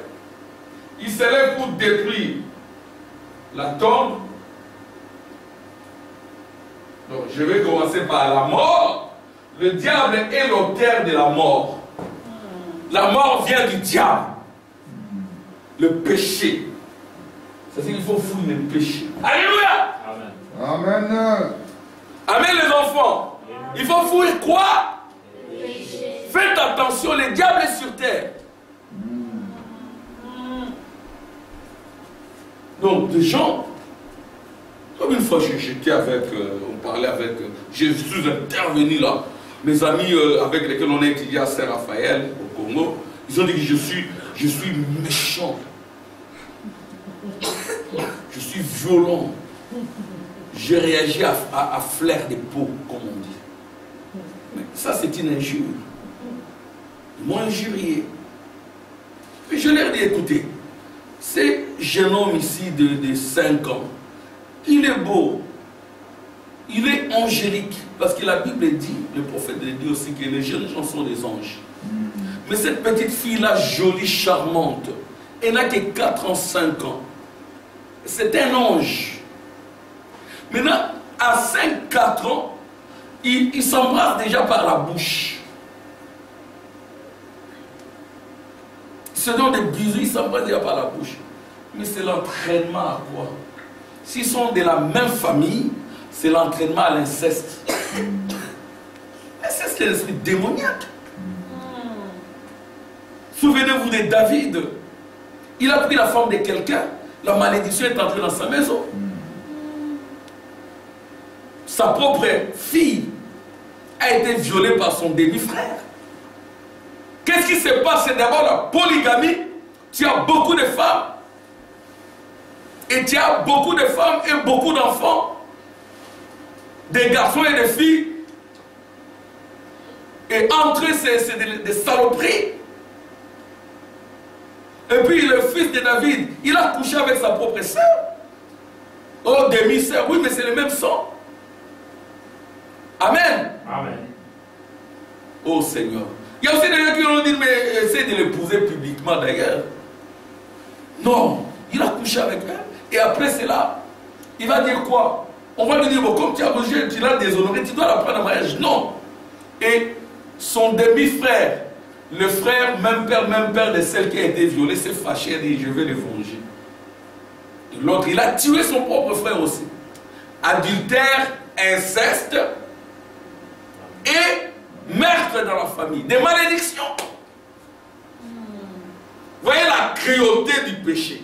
il s'élève pour détruire la tombe. Donc je vais commencer par la mort. Le diable est l'auteur de la mort. La mort vient du diable. Le péché. C'est-à-dire qu'il faut fouiller le péché. Alléluia. Amen. Amen les enfants. Il faut fouiller quoi? Faites attention, le diable est sur terre. Donc des gens, comme une fois j'étais avec, on parlait avec, je suis intervenu là, mes amis avec lesquels on a étudié à Saint-Raphaël au Congo, ils ont dit que je suis méchant, je suis violent, j'ai réagi à flair de peau, comme on dit. Mais ça c'est une injure. Ils m'ont injurié. Puis je leur ai dit, écoutez, ce jeune homme ici de 5 ans, il est beau, il est angélique, parce que la Bible dit, le prophète dit aussi que les jeunes gens sont des anges. Mais cette petite fille-là, jolie, charmante, elle n'a que 4 ans, 5 ans. C'est un ange. Maintenant, à 5-4 ans, il s'embrasse déjà par la bouche. Ce dont des bisous, ils s'embrassent déjà par la bouche. Mais c'est l'entraînement à quoi? S'ils sont de la même famille, c'est l'entraînement à l'inceste. L'inceste, c'est l'esprit démoniaque. Souvenez-vous de David. Il a pris la forme de quelqu'un. La malédiction est entrée dans sa maison. Sa propre fille a été violée par son demi-frère. Qu'est-ce qui se passe? C'est d'abord la polygamie. Tu as beaucoup de femmes. Et et tu as beaucoup de femmes et beaucoup d'enfants, des garçons et des filles, et entre eux c'est des saloperies. Et puis le fils de David, il a couché avec sa propre sœur. Oh, demi-sœur, oui, mais c'est le même sang. Amen. Amen. Oh Seigneur. Il y a aussi des gens qui ont dit, mais essaie de l'épouser publiquement d'ailleurs. Non, il a couché avec elle. Et après cela, il va dire quoi? On va lui dire, bon, comme tu as rejeté, tu l'as déshonoré, tu dois la prendre en mariage. Non. Et son demi-frère, le frère, même père de celle qui a été violée, s'est fâché et dit, je vais le venger. L'autre, il a tué son propre frère aussi. Adultère, inceste et meurtre dans la famille. Des malédictions. Voyez la cruauté du péché.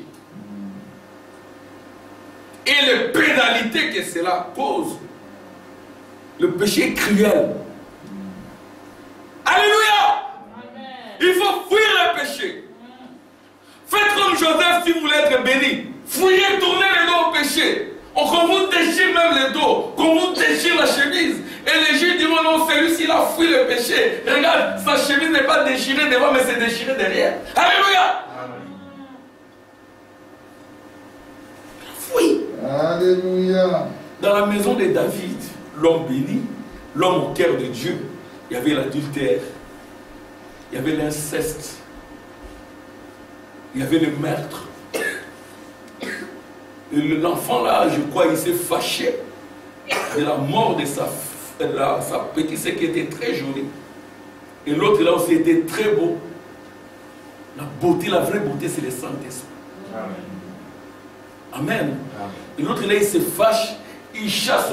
Et les pénalités que cela cause. Le péché est cruel. Alléluia. Il faut fuir le péché. Faites comme Joseph si vous voulez être béni. Fuyez, tournez les dos au péché. Qu'on vous déchire même les dos. Qu'on vous déchire la chemise. Et les juifs diront non, celui-ci il a fui le péché. Regarde, sa chemise n'est pas déchirée devant, mais c'est déchirée derrière. Alléluia. Fui. Alléluia. Dans la maison de David, l'homme béni, l'homme au cœur de Dieu, il y avait l'adultère, il y avait l'inceste, il y avait le meurtre. L'enfant là, je crois, il s'est fâché de la mort de sa petite sœur qui était très jolie. Et l'autre là aussi était très beau. La beauté, la vraie beauté, c'est le Saint-Esprit. Amen. Amen. Et l'autre là, il se fâche, il chasse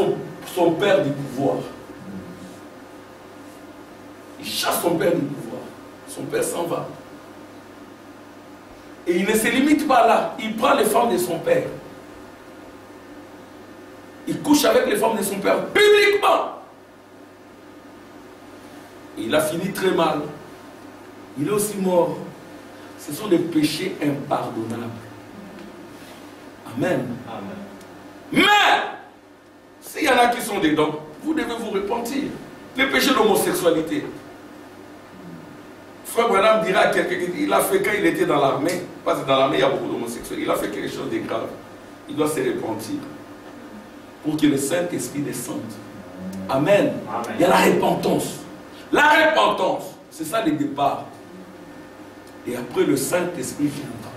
son père du pouvoir. Il chasse son père du pouvoir. Son père s'en va. Et il ne se limite pas là. Il prend les femmes de son père. Il couche avec les femmes de son père publiquement. Et il a fini très mal. Il est aussi mort. Ce sont des péchés impardonnables. Amen. Amen. Mais, s'il y en a qui sont dedans, vous devez vous repentir. Les péchés d'homosexualité. Frère Branham dira à quelqu'un qu'il a fait quand il était dans l'armée, parce que dans l'armée il y a beaucoup d'homosexuels, il a fait quelque chose de grave. Il doit se repentir. Pour que le Saint-Esprit descende. Amen. Amen. Il y a la repentance. La repentance, c'est ça le départ. Et après le Saint-Esprit viendra.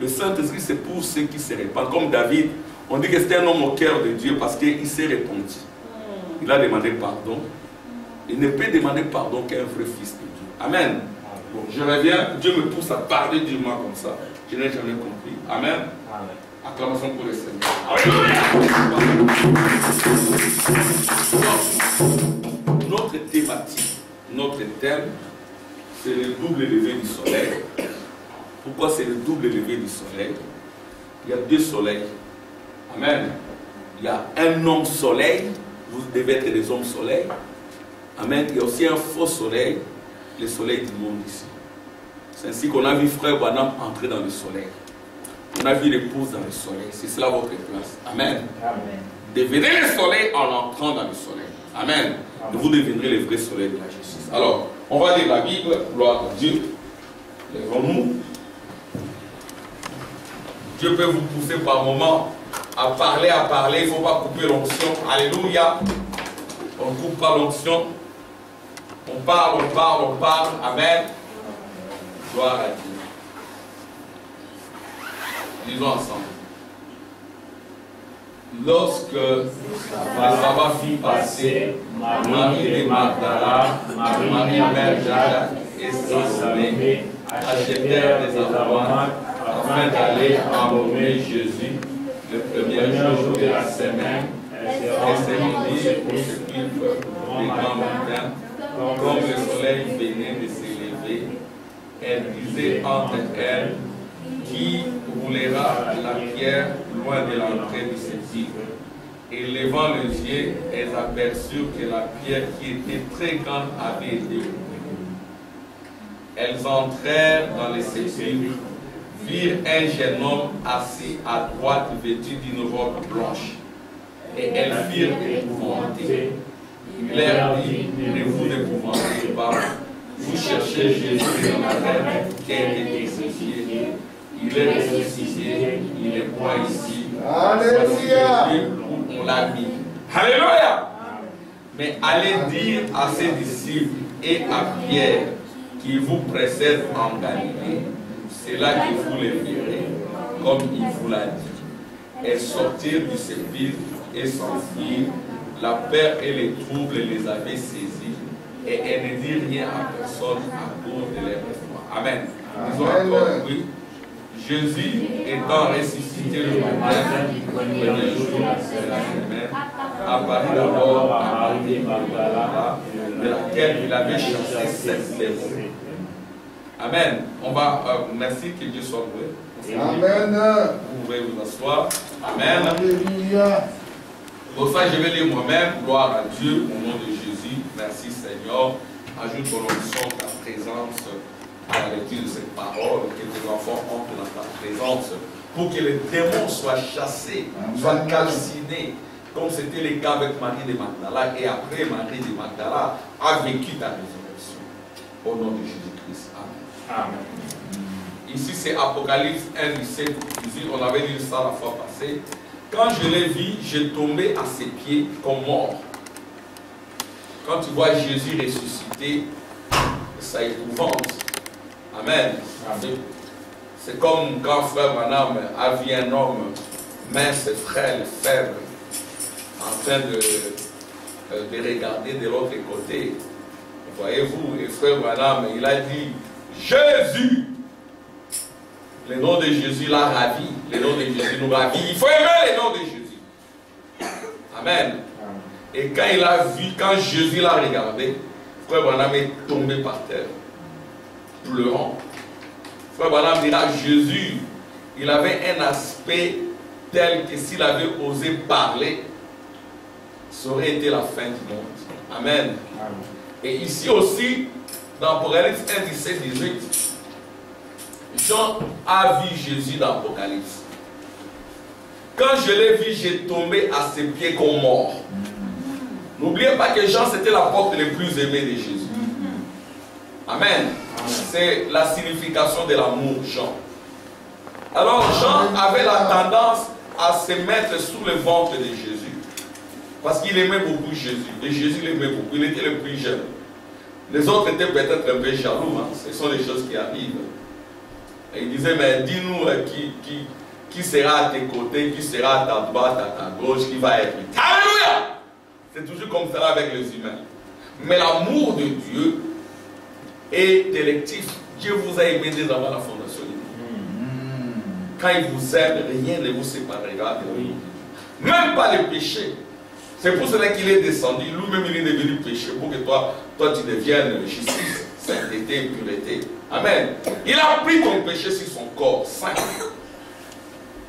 Le Saint-Esprit c'est pour ceux qui se répandent. Comme David, on dit que c'était un homme au cœur de Dieu parce qu'il s'est repenti. Il a demandé pardon. Il ne peut demander pardon qu'un vrai fils de Dieu. Amen. Bon, je reviens, Dieu me pousse à parler durement comme ça. Je n'ai jamais compris. Amen. Amen. Acclamation pour le Seigneur. Notre thématique, notre thème, c'est le double lever du soleil. Pourquoi c'est le double lever du soleil? Il y a deux soleils. Amen. Il y a un homme soleil. Vous devez être des hommes soleil. Amen. Il y a aussi un faux soleil. Le soleil du monde ici. C'est ainsi qu'on a vu frère Branham entrer dans le soleil. On a vu l'épouse dans le soleil. C'est cela votre place. Amen. Amen. Devenez le soleil en entrant dans le soleil. Amen. Amen. Vous deviendrez le vrai soleil de la justice. Alors, on va lire la Bible. Gloire à Dieu. Lèvons-nous. Dieu peut vous pousser par moments à parler. Il ne faut pas couper l'onction. Alléluia. On ne coupe pas l'onction. On parle. Amen. Gloire à Dieu. Disons ensemble. Lorsque la sabbat fut passé, Marie de Magdala, Marie mère de Jacques et Salomé achetèrent des aromates afin d'aller embaumer Jésus le premier jour de la semaine. Elles se rendirent au sépulcre des grands matins. Comme le soleil venait de s'élever, elle disait entre elles, qui roulera la pierre loin de l'entrée du sépulcre. Et levant les yeux, elles aperçurent que la pierre qui était très grande avait été roulée. Elles entrèrent dans le sépulcre, virent un jeune homme assis à droite vêtu d'une robe blanche. Et elles firent épouvanter. Il leur dit, ne vous épouvantez pas. Vous cherchez Jésus de Nazareth qui a été crucifié. Il est ressuscité, il est pas ici. Alléluia. On l'a mis. Alléluia. Mais allez dire à ses disciples et à Pierre qui vous précède en Galilée, c'est là que vous les verrez, comme il vous l'a dit. Elles sortirent du sépulcre et s'enfuirent. La peur et les troubles les avaient saisis, et elles ne dirent rien à personne à cause de leur foi. Amen. Disons encore, oui. Jésus étant ressuscité le matin du premier jour de la semaine, apparut d'abord à Marie Magdala, de laquelle il avait chassé 7 démons. Amen. On va, merci, que Dieu soit loué. Amen. Vous pouvez vous asseoir. Amen. Alléluia. Pour ça, je vais lire moi-même. Gloire à Dieu au nom de Jésus. Merci Seigneur. Ajoute ton onction, ta présence à la lecture de cette parole, que tes enfants entrent dans ta présence, pour que les démons soient chassés, soient calcinés, comme c'était le cas avec Marie de Magdala, et après Marie de Magdala a vécu ta résurrection. Au nom de Jésus-Christ. Amen. Amen. Ici c'est Apocalypse 1, 17, on avait lu ça la fois passée. Quand je l'ai vu, j'ai tombé à ses pieds comme mort. Quand tu vois Jésus ressuscité, ça épouvante. Amen. C'est comme quand frère Branham a vu un homme mince, frêle, faible, en train de regarder de l'autre côté. Voyez-vous, et frère Branham, il a dit Jésus. Le nom de Jésus l'a ravi. Le nom de Jésus nous ravit. Il faut aimer le nom de Jésus. Amen. Et quand il a vu, quand Jésus l'a regardé, frère Branham est tombé par terre, pleurant. Frère Branham dira, Jésus, il avait un aspect tel que s'il avait osé parler, ça aurait été la fin du monde. Amen. Et ici aussi, dans Apocalypse 1, 17, 18, Jean a vu Jésus dans Apocalypse. Quand je l'ai vu, j'ai tombé à ses pieds comme mort. N'oubliez pas que Jean, c'était l'apôtre le plus aimé de Jésus. Amen. C'est la signification de l'amour, Jean. Alors Jean avait la tendance à se mettre sous le ventre de Jésus. Parce qu'il aimait beaucoup Jésus. Et Jésus l'aimait beaucoup. Il était le plus jeune. Les autres étaient peut-être un peu jaloux. Ce sont des choses qui arrivent. Et il disait, mais dis-nous qui sera à tes côtés, qui sera à ta droite, à ta gauche, qui va être. Alléluia! C'est toujours comme ça avec les humains. Mais l'amour de Dieu est électif. Dieu vous a aimé dès avant la fondation du monde. Quand il vous aime, rien ne vous séparera de lui. Même pas le péché. C'est pour cela qu'il est descendu. Lui-même, il est devenu péché pour que toi tu deviennes justice, sainteté, pureté. Amen. Il a pris ton péché sur son corps saint.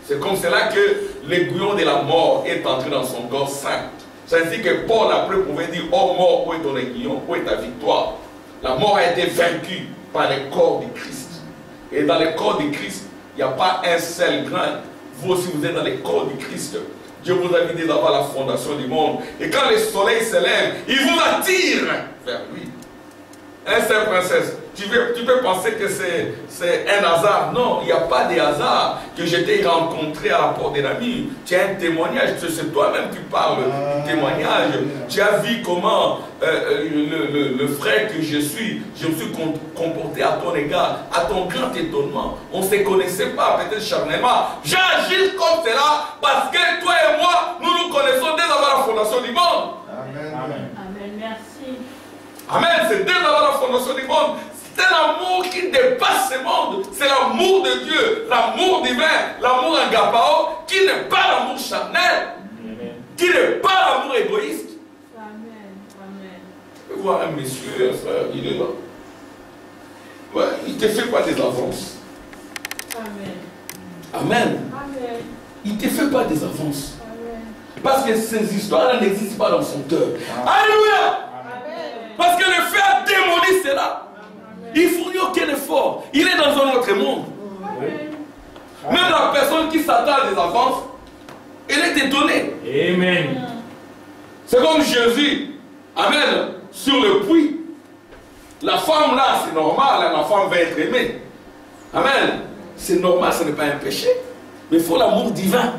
C'est comme cela que l'aiguillon de la mort est entré dans son corps saint. C'est ainsi que Paul après pouvait dire, oh mort, où est ton aiguillon, où est ta victoire? La mort a été vaincue par le corps de Christ. Et dans le corps de Christ, il n'y a pas un seul grain. Vous aussi, vous êtes dans le corps de Christ. Dieu vous a mis dès avant la fondation du monde. Et quand le soleil se lève, il vous attire vers lui. Hein, sœur princesse, tu peux penser que c'est un hasard. Non, il n'y a pas de hasard que je t'ai rencontré à la porte de l'ami. Tu as un témoignage, c'est toi-même qui parles du témoignage. Tu as vu comment le frère que je me suis comporté à ton égard, à ton grand étonnement. On ne se connaissait pas, peut-être charnellement. J'agis comme cela parce que toi et moi, nous nous connaissons dès avant la fondation du monde. Amen. Amen, merci. Amen, c'est dès avant la fondation du monde. C'est un amour qui dépasse ce monde. C'est l'amour de Dieu, l'amour divin, l'amour agapao, qui n'est pas l'amour charnel, qui n'est pas l'amour égoïste. Amen, amen. Je peux voir un monsieur, un frère, il est là. Ouais, il te fait pas des avances. Amen. Amen. Amen. Il ne te fait pas des avances. Amen. Parce que ces histoires-là n'existent pas dans son cœur. Alléluia. Parce que le fait a démoli cela. Il ne fournit aucun effort. Il est dans un autre monde. Même la personne qui s'attend à des avances, elle est étonnée. Amen. C'est comme Jésus. Amen. Sur le puits. La femme là, c'est normal, la femme va être aimée. Amen. C'est normal, ce n'est pas un péché. Mais il faut l'amour divin.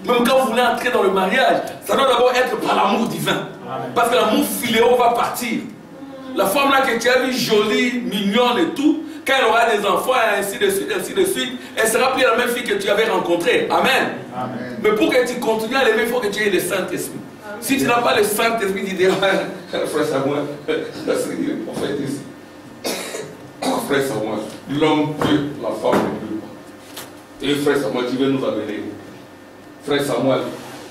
Même quand vous voulez entrer dans le mariage, ça doit d'abord être par l'amour divin. Parce que l'amour filéo va partir. La femme là que tu as vue jolie, mignonne et tout, quand elle aura des enfants, ainsi de suite, elle sera plus la même fille que tu avais rencontrée. Amen. Amen. Mais pour que tu continues à l'aimer, il faut que tu aies le Saint-Esprit. Si tu n'as pas le Saint-Esprit, tu dis, frère Samuel, c'est le prophète ici. Frère Samuel, l'homme peut, la femme ne peut pas. Et frère Samuel, tu veux nous amener. Frère Samuel,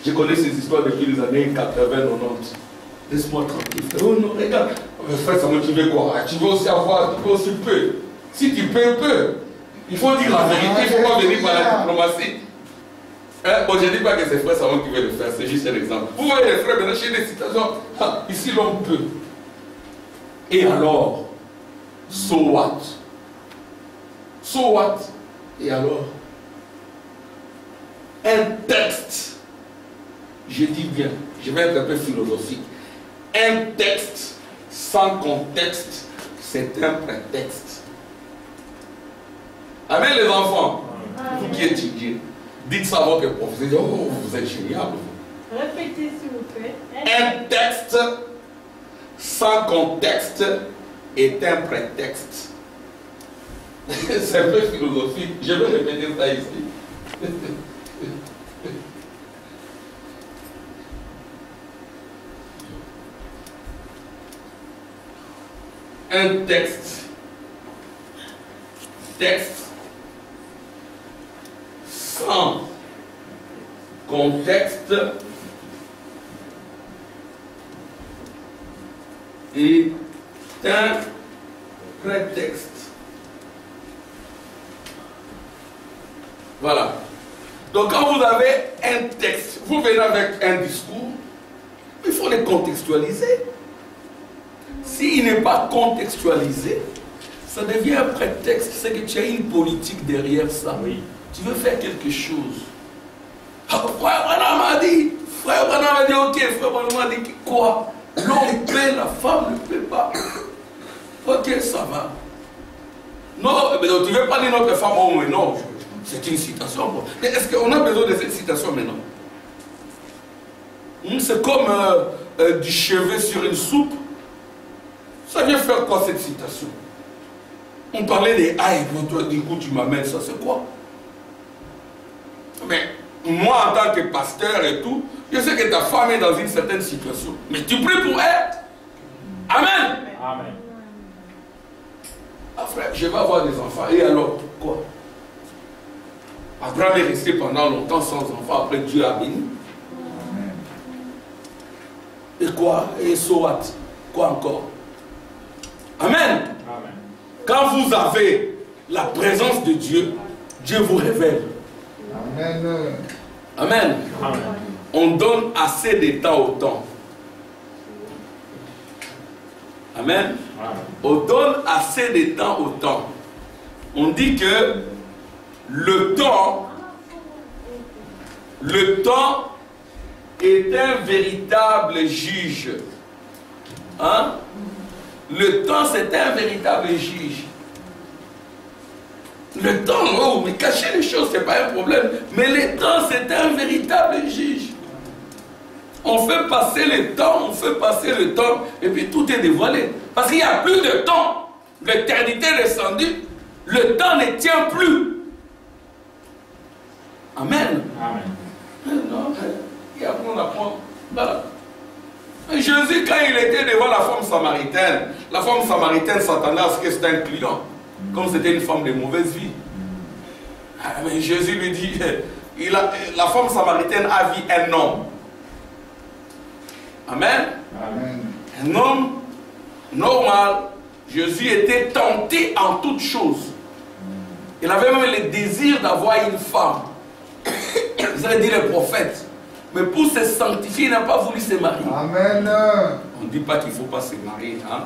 je connais ces histoires depuis les années 80, 90. Laisse-moi tranquille. Oh non, regarde. Frère Samuel, tu veux quoi? Tu veux aussi avoir, tu veux aussi peu. Si tu peux, peu. Il faut dire la vérité, il ne faut pas venir par la diplomatie. Bon, je ne dis pas que c'est frère Samuel qui veut le faire, c'est juste un exemple. Vous voyez les frères, maintenant, chez des situations, ici l'homme peut. Et alors, so what? So what? Et alors? Un texte, je dis bien, je vais être un peu philosophique. Un texte sans contexte, c'est un prétexte. Amen les enfants. Vous qui étudiez, dites ça à votre professeur. Oh, vous êtes génial. Répétez s'il vous plaît. Un texte sans contexte est un prétexte. C'est un peu philosophique. Je vais répéter ça ici. Un texte sans contexte est un prétexte. Voilà. Donc quand vous avez un texte, vous venez avec un discours, il faut le contextualiser. S'il n'est pas contextualisé, ça devient un prétexte, c'est que tu as une politique derrière ça. Oui. Tu veux faire quelque chose. Frère Branham m'a dit, ok, frère Branham m'a dit quoi? L'homme peut, la femme ne peut pas. Ok, ça va. Non, mais donc, tu ne veux pas dire notre femme, oh mais non, c'est une citation. Mais est-ce qu'on a besoin de cette citation maintenant? C'est comme du chevet sur une soupe. Ça vient faire quoi cette citation? On parlait des aïe, toi du coup tu m'amènes ça, c'est quoi? Mais moi en tant que pasteur et tout, je sais que ta femme est dans une certaine situation. Mais tu pries pour elle. Amen. Amen. Ah frère, je vais avoir des enfants. Et alors, quoi? Abraham est resté pendant longtemps sans enfants, après Dieu a béni. Et quoi? Et so what? Quoi encore? Amen. Amen. Quand vous avez la présence de Dieu, Dieu vous révèle. Amen. Amen. Amen. On donne assez de temps au temps. Amen. Amen. On donne assez de temps au temps. On dit que le temps est un véritable juge. Hein? Le temps, c'est un véritable juge. Le temps, oh, mais cacher les choses, ce n'est pas un problème. Mais le temps, c'est un véritable juge. On fait passer le temps, et puis tout est dévoilé. Parce qu'il n'y a plus de temps. L'éternité est descendue. Le temps ne tient plus. Amen. Amen. Non, et après on apprend. Voilà. Jésus, quand il était devant la femme samaritaine s'attendait à ce que c'était un client. Comme c'était une femme de mauvaise vie. Mais Jésus lui dit, la femme samaritaine a vu un homme. Amen. Amen. Un homme normal. Jésus était tenté en toutes choses. Il avait même le désir d'avoir une femme. Vous avez dit le prophète. Mais pour se sanctifier, il n'a pas voulu se marier. Amen. On ne dit pas qu'il ne faut pas se marier. Hein?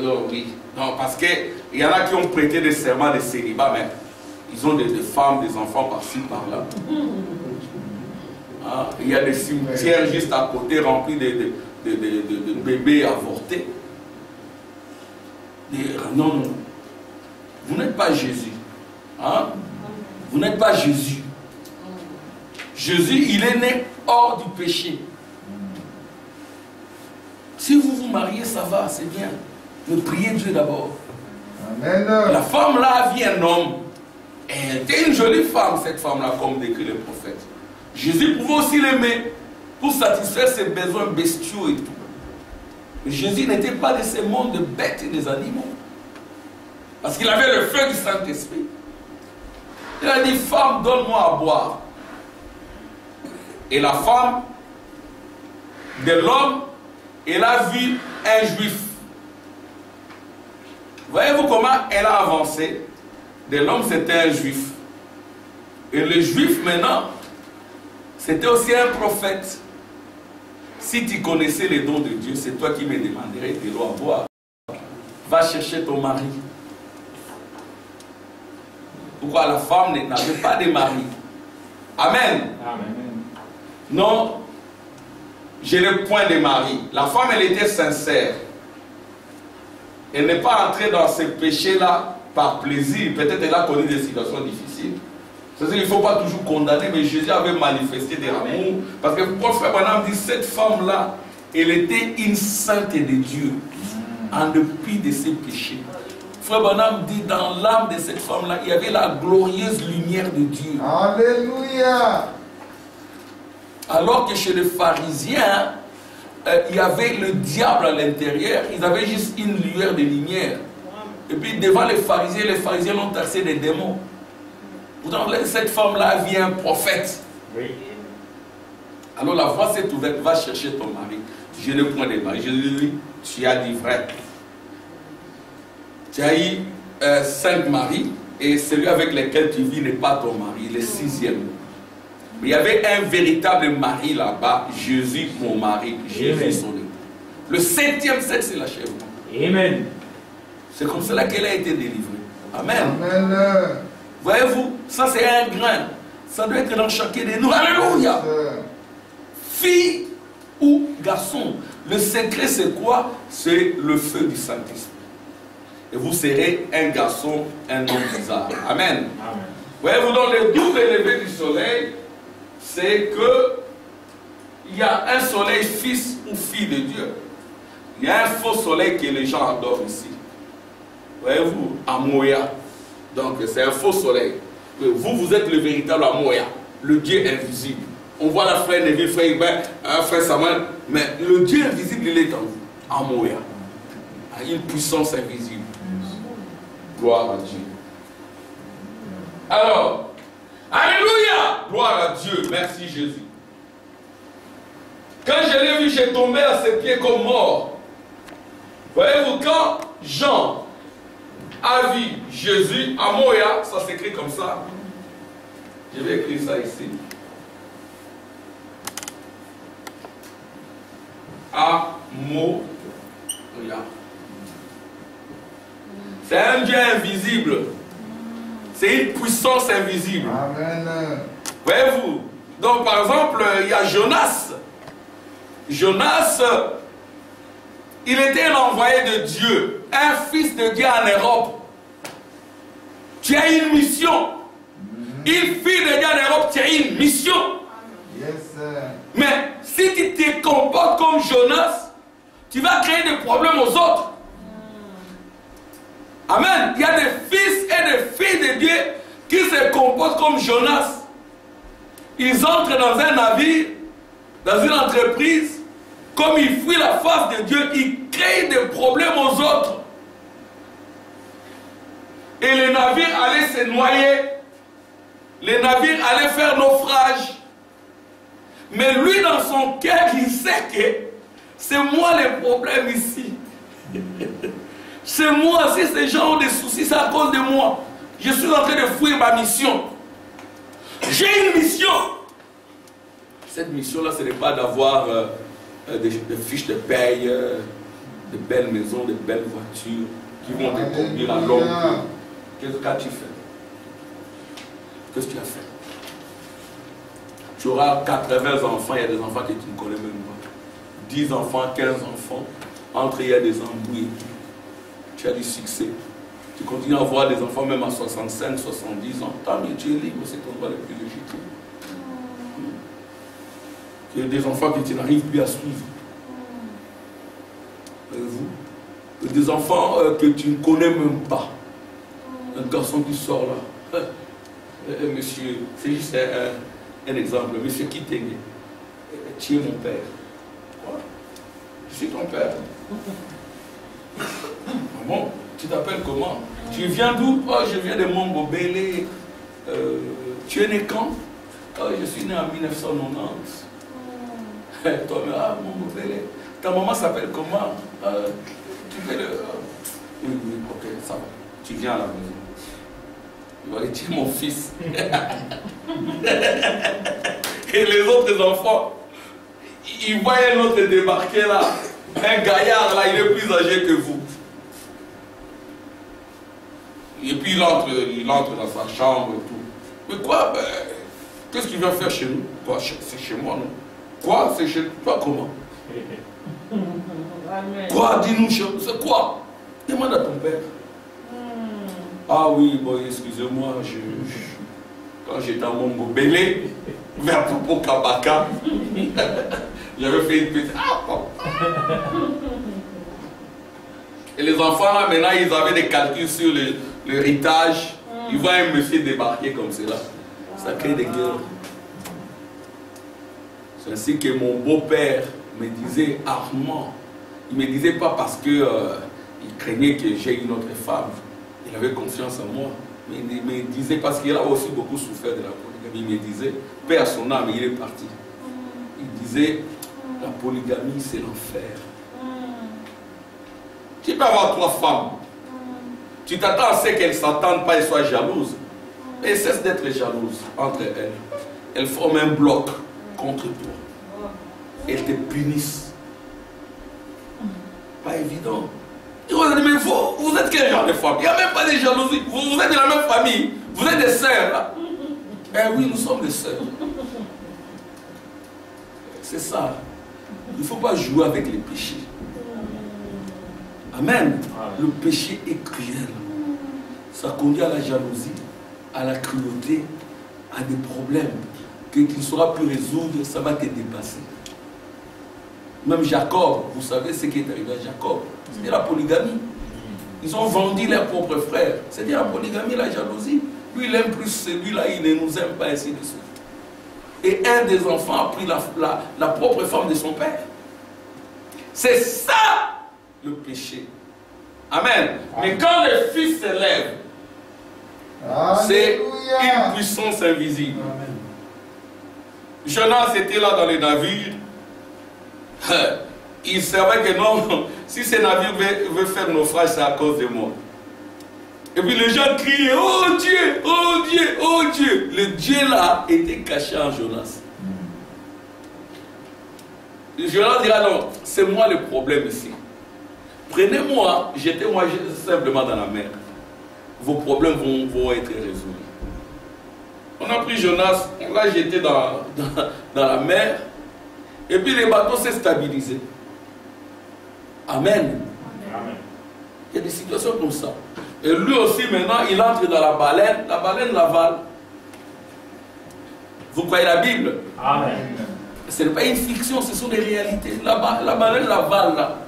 Donc, oui. Non, parce qu'il y en a qui ont prêté des serments de célibat, mais Ils ont des femmes, des enfants par-ci, par-là. Hein? Il y a des cimetières juste à côté remplis de bébés avortés. Non, non. Vous n'êtes pas Jésus. Hein? Vous n'êtes pas Jésus. Jésus, il est né hors du péché. Si vous vous mariez, ça va, c'est bien. Mais priez Dieu d'abord. Amen. La femme là a vu un homme. Elle était une jolie femme, cette femme-là, comme décrit le prophète. Jésus pouvait aussi l'aimer pour satisfaire ses besoins bestiaux et tout. Mais Jésus n'était pas de ce monde de bêtes et des animaux. Parce qu'il avait le feu du Saint-Esprit. Il a dit, femme, donne-moi à boire. Et la femme de l'homme, elle a vu un juif. Voyez-vous comment elle a avancé? De l'homme, c'était un juif. Et le juif, maintenant, c'était aussi un prophète. Si tu connaissais les dons de Dieu, c'est toi qui me demanderais de l'eau à boire. Va chercher ton mari. Pourquoi la femme n'avait pas de mari? Amen. Amen. Non, je n'ai point de mari. La femme, elle était sincère. Elle n'est pas entrée dans ce péché-là par plaisir. Peut-être elle a connu des situations difficiles. C'est-à-dire qu'il ne faut pas toujours condamner, mais Jésus avait manifesté de l'amour. Parce que le prophète Branham dit, cette femme-là, elle était une sainte de Dieu, en dépit de ses péchés. Frère Branham dit, dans l'âme de cette femme-là, il y avait la glorieuse lumière de Dieu. Alléluia. Alors que chez les pharisiens, il y avait le diable à l'intérieur, ils avaient juste une lueur de lumière. Et puis devant les pharisiens l'ont taxé des démons. Pourtant, cette femme-là a vu un prophète. Oui. Alors la voie s'est ouverte, va chercher ton mari. Je ne point de mari. Je lui dis, tu as dit vrai. Tu as eu 5 maris, et celui avec lequel tu vis n'est pas ton mari, le 6e. Mais il y avait un véritable mari là-bas, Jésus mon mari, Jésus son époux. Le 7e sexe, c'est l'achèvement. Amen. C'est comme cela qu'elle a été délivrée. Amen. Amen. Voyez-vous, ça c'est un grain. Ça doit être dans chacun de nous. Alléluia. Fille ou garçon. Le secret c'est quoi? C'est le feu du Saint-Esprit. Et vous serez un garçon, un homme bizarre. Amen. Amen. Voyez-vous, dans le double lever du soleil, c'est que il y a un soleil fils ou fille de Dieu. Il y a un faux soleil que les gens adorent ici. Voyez-vous, Amoya. Donc c'est un faux soleil. Vous, vous êtes le véritable Amoya, le Dieu invisible. On voit la frère Neville, frère Hubert, frère Samuel, mais le Dieu invisible, il est en vous. Amoya. Une puissance invisible. Gloire à Dieu. Alors, alléluia, gloire à Dieu, merci Jésus. Quand je l'ai vu, j'ai tombé à ses pieds comme mort. Voyez-vous, quand Jean a vu Jésus, Amoya, ça s'écrit comme ça. Je vais écrire ça ici. Amoya. C'est un Dieu invisible. C'est une puissance invisible. Amen. Voyez-vous? Donc, par exemple, il y a Jonas. Jonas, il était l'envoyé de Dieu, un fils de Dieu en Europe. Tu as une mission. Une fille de Dieu en Europe, tu as une mission. Yes, sir. Mais si tu te comportes comme Jonas, tu vas créer des problèmes aux autres. Amen. Il y a des fils et des filles de Dieu qui se comportent comme Jonas. Ils entrent dans un navire, dans une entreprise, comme ils fuient la face de Dieu, ils créent des problèmes aux autres. Et le navire allait se noyer. Le navire allait faire naufrage. Mais lui, dans son cœur, il sait que c'est moi le problème ici. C'est moi, si ces gens ont des soucis, c'est à cause de moi. Je suis en train de fuir ma mission. J'ai une mission. Cette mission-là, ce n'est pas d'avoir des fiches de paye, de belles maisons, de belles voitures qui vont te conduire à l'homme. Qu'est-ce que tu fais? Qu'est-ce que tu as fait? Tu auras 80 enfants, il y a des enfants que tu ne connais même pas. 10 enfants, 15 enfants. Entre eux, il y a des embrouilles. Tu as du succès. Tu continues à avoir des enfants même à 65, 70 ans. Tant mieux, tu es libre, c'est ton droit le plus légitime. Il y a des enfants que tu n'arrives plus à suivre. Vous? Des enfants que tu ne connais même pas. Un garçon qui sort là. Monsieur, c'est juste un exemple. Monsieur Kitenge, tu es mon père. Quoi? Je suis ton père. Ah bon? Tu t'appelles comment? Tu viens d'où? Oh, je viens de Mombo Bélé. Tu es né quand? Oh, je suis né en 1990. Toi, ah, Mombo Bélé. Ta maman s'appelle comment? Tu fais le... Oui, ok, ça va. Tu viens à la maison. Il va dire, tu es mon fils. Et les autres enfants, ils voient un autre débarquer là. Un gaillard là, il est plus âgé que vous. Et puis il entre dans sa chambre et tout. Mais quoi, ben, qu'est-ce qu'il vient faire chez nous? Quoi, c'est chez moi, non? Quoi, c'est chez toi, comment? Quoi, dis-nous, c'est quoi? Demande à ton père. Ah oui, bon, excusez-moi, quand j'étais à Mombo Bélé, vers Popo Kabaka, j'avais fait une petite... Et les enfants là, maintenant, ils avaient des calculs sur l'héritage. Ils voient un monsieur débarquer comme cela. Ça crée des guerres. C'est ainsi que mon beau-père me disait, Armand, il ne me disait pas parce que il craignait que j'ai une autre femme. Il avait confiance en moi. Mais il me disait, parce qu'il a aussi beaucoup souffert de la polygamie, il me disait, père son âme, il est parti. Il disait, la polygamie, c'est l'enfer. Tu peux avoir 3 femmes. Tu t'attends à ce qu'elles ne s'entendent pas et soient jalouses. Mais cesse d'être jalouse entre elles. Elles forment un bloc contre toi. Elles te punissent. Pas évident. Mais vous êtes quel genre de femme? Il n'y a même pas de jalousie. Vous êtes de la même famille. Vous êtes des sœurs. Là. Ben oui, nous sommes des sœurs. C'est ça. Il ne faut pas jouer avec les péchés. Amen. Le péché est cruel. Ça conduit à la jalousie, à la cruauté, à des problèmes que tu ne sauras plus résoudre, ça va te dépasser. Même Jacob, vous savez ce qui est arrivé à Jacob. C'était la polygamie. Ils ont vendu leurs propres frères. C'était la polygamie, la jalousie. Lui, il aime plus celui-là, il ne nous aime pas, ainsi de suite. Et un des enfants a pris la propre femme de son père. C'est ça le péché. Amen. Mais quand le Fils s'élève, c'est une puissance invisible. Amen. Jonas était là dans les navires. Il savait que non, si ce navire veut faire naufrage, c'est à cause de moi. Et puis les gens criaient, oh Dieu, oh Dieu, oh Dieu. Le Dieu là était caché en Jonas. Jonas dira non, c'est moi le problème ici. Prenez-moi, jetez-moi simplement dans la mer. Vos problèmes vont être résolus. On a pris Jonas, on l'a jeté dans la mer. Et puis le bateau s'est stabilisé. Amen. Amen. Il y a des situations comme ça. Et lui aussi maintenant, il entre dans la baleine l'avale. Vous croyez la Bible? Amen. Ce n'est pas une fiction, ce sont des réalités. La baleine l'avale là.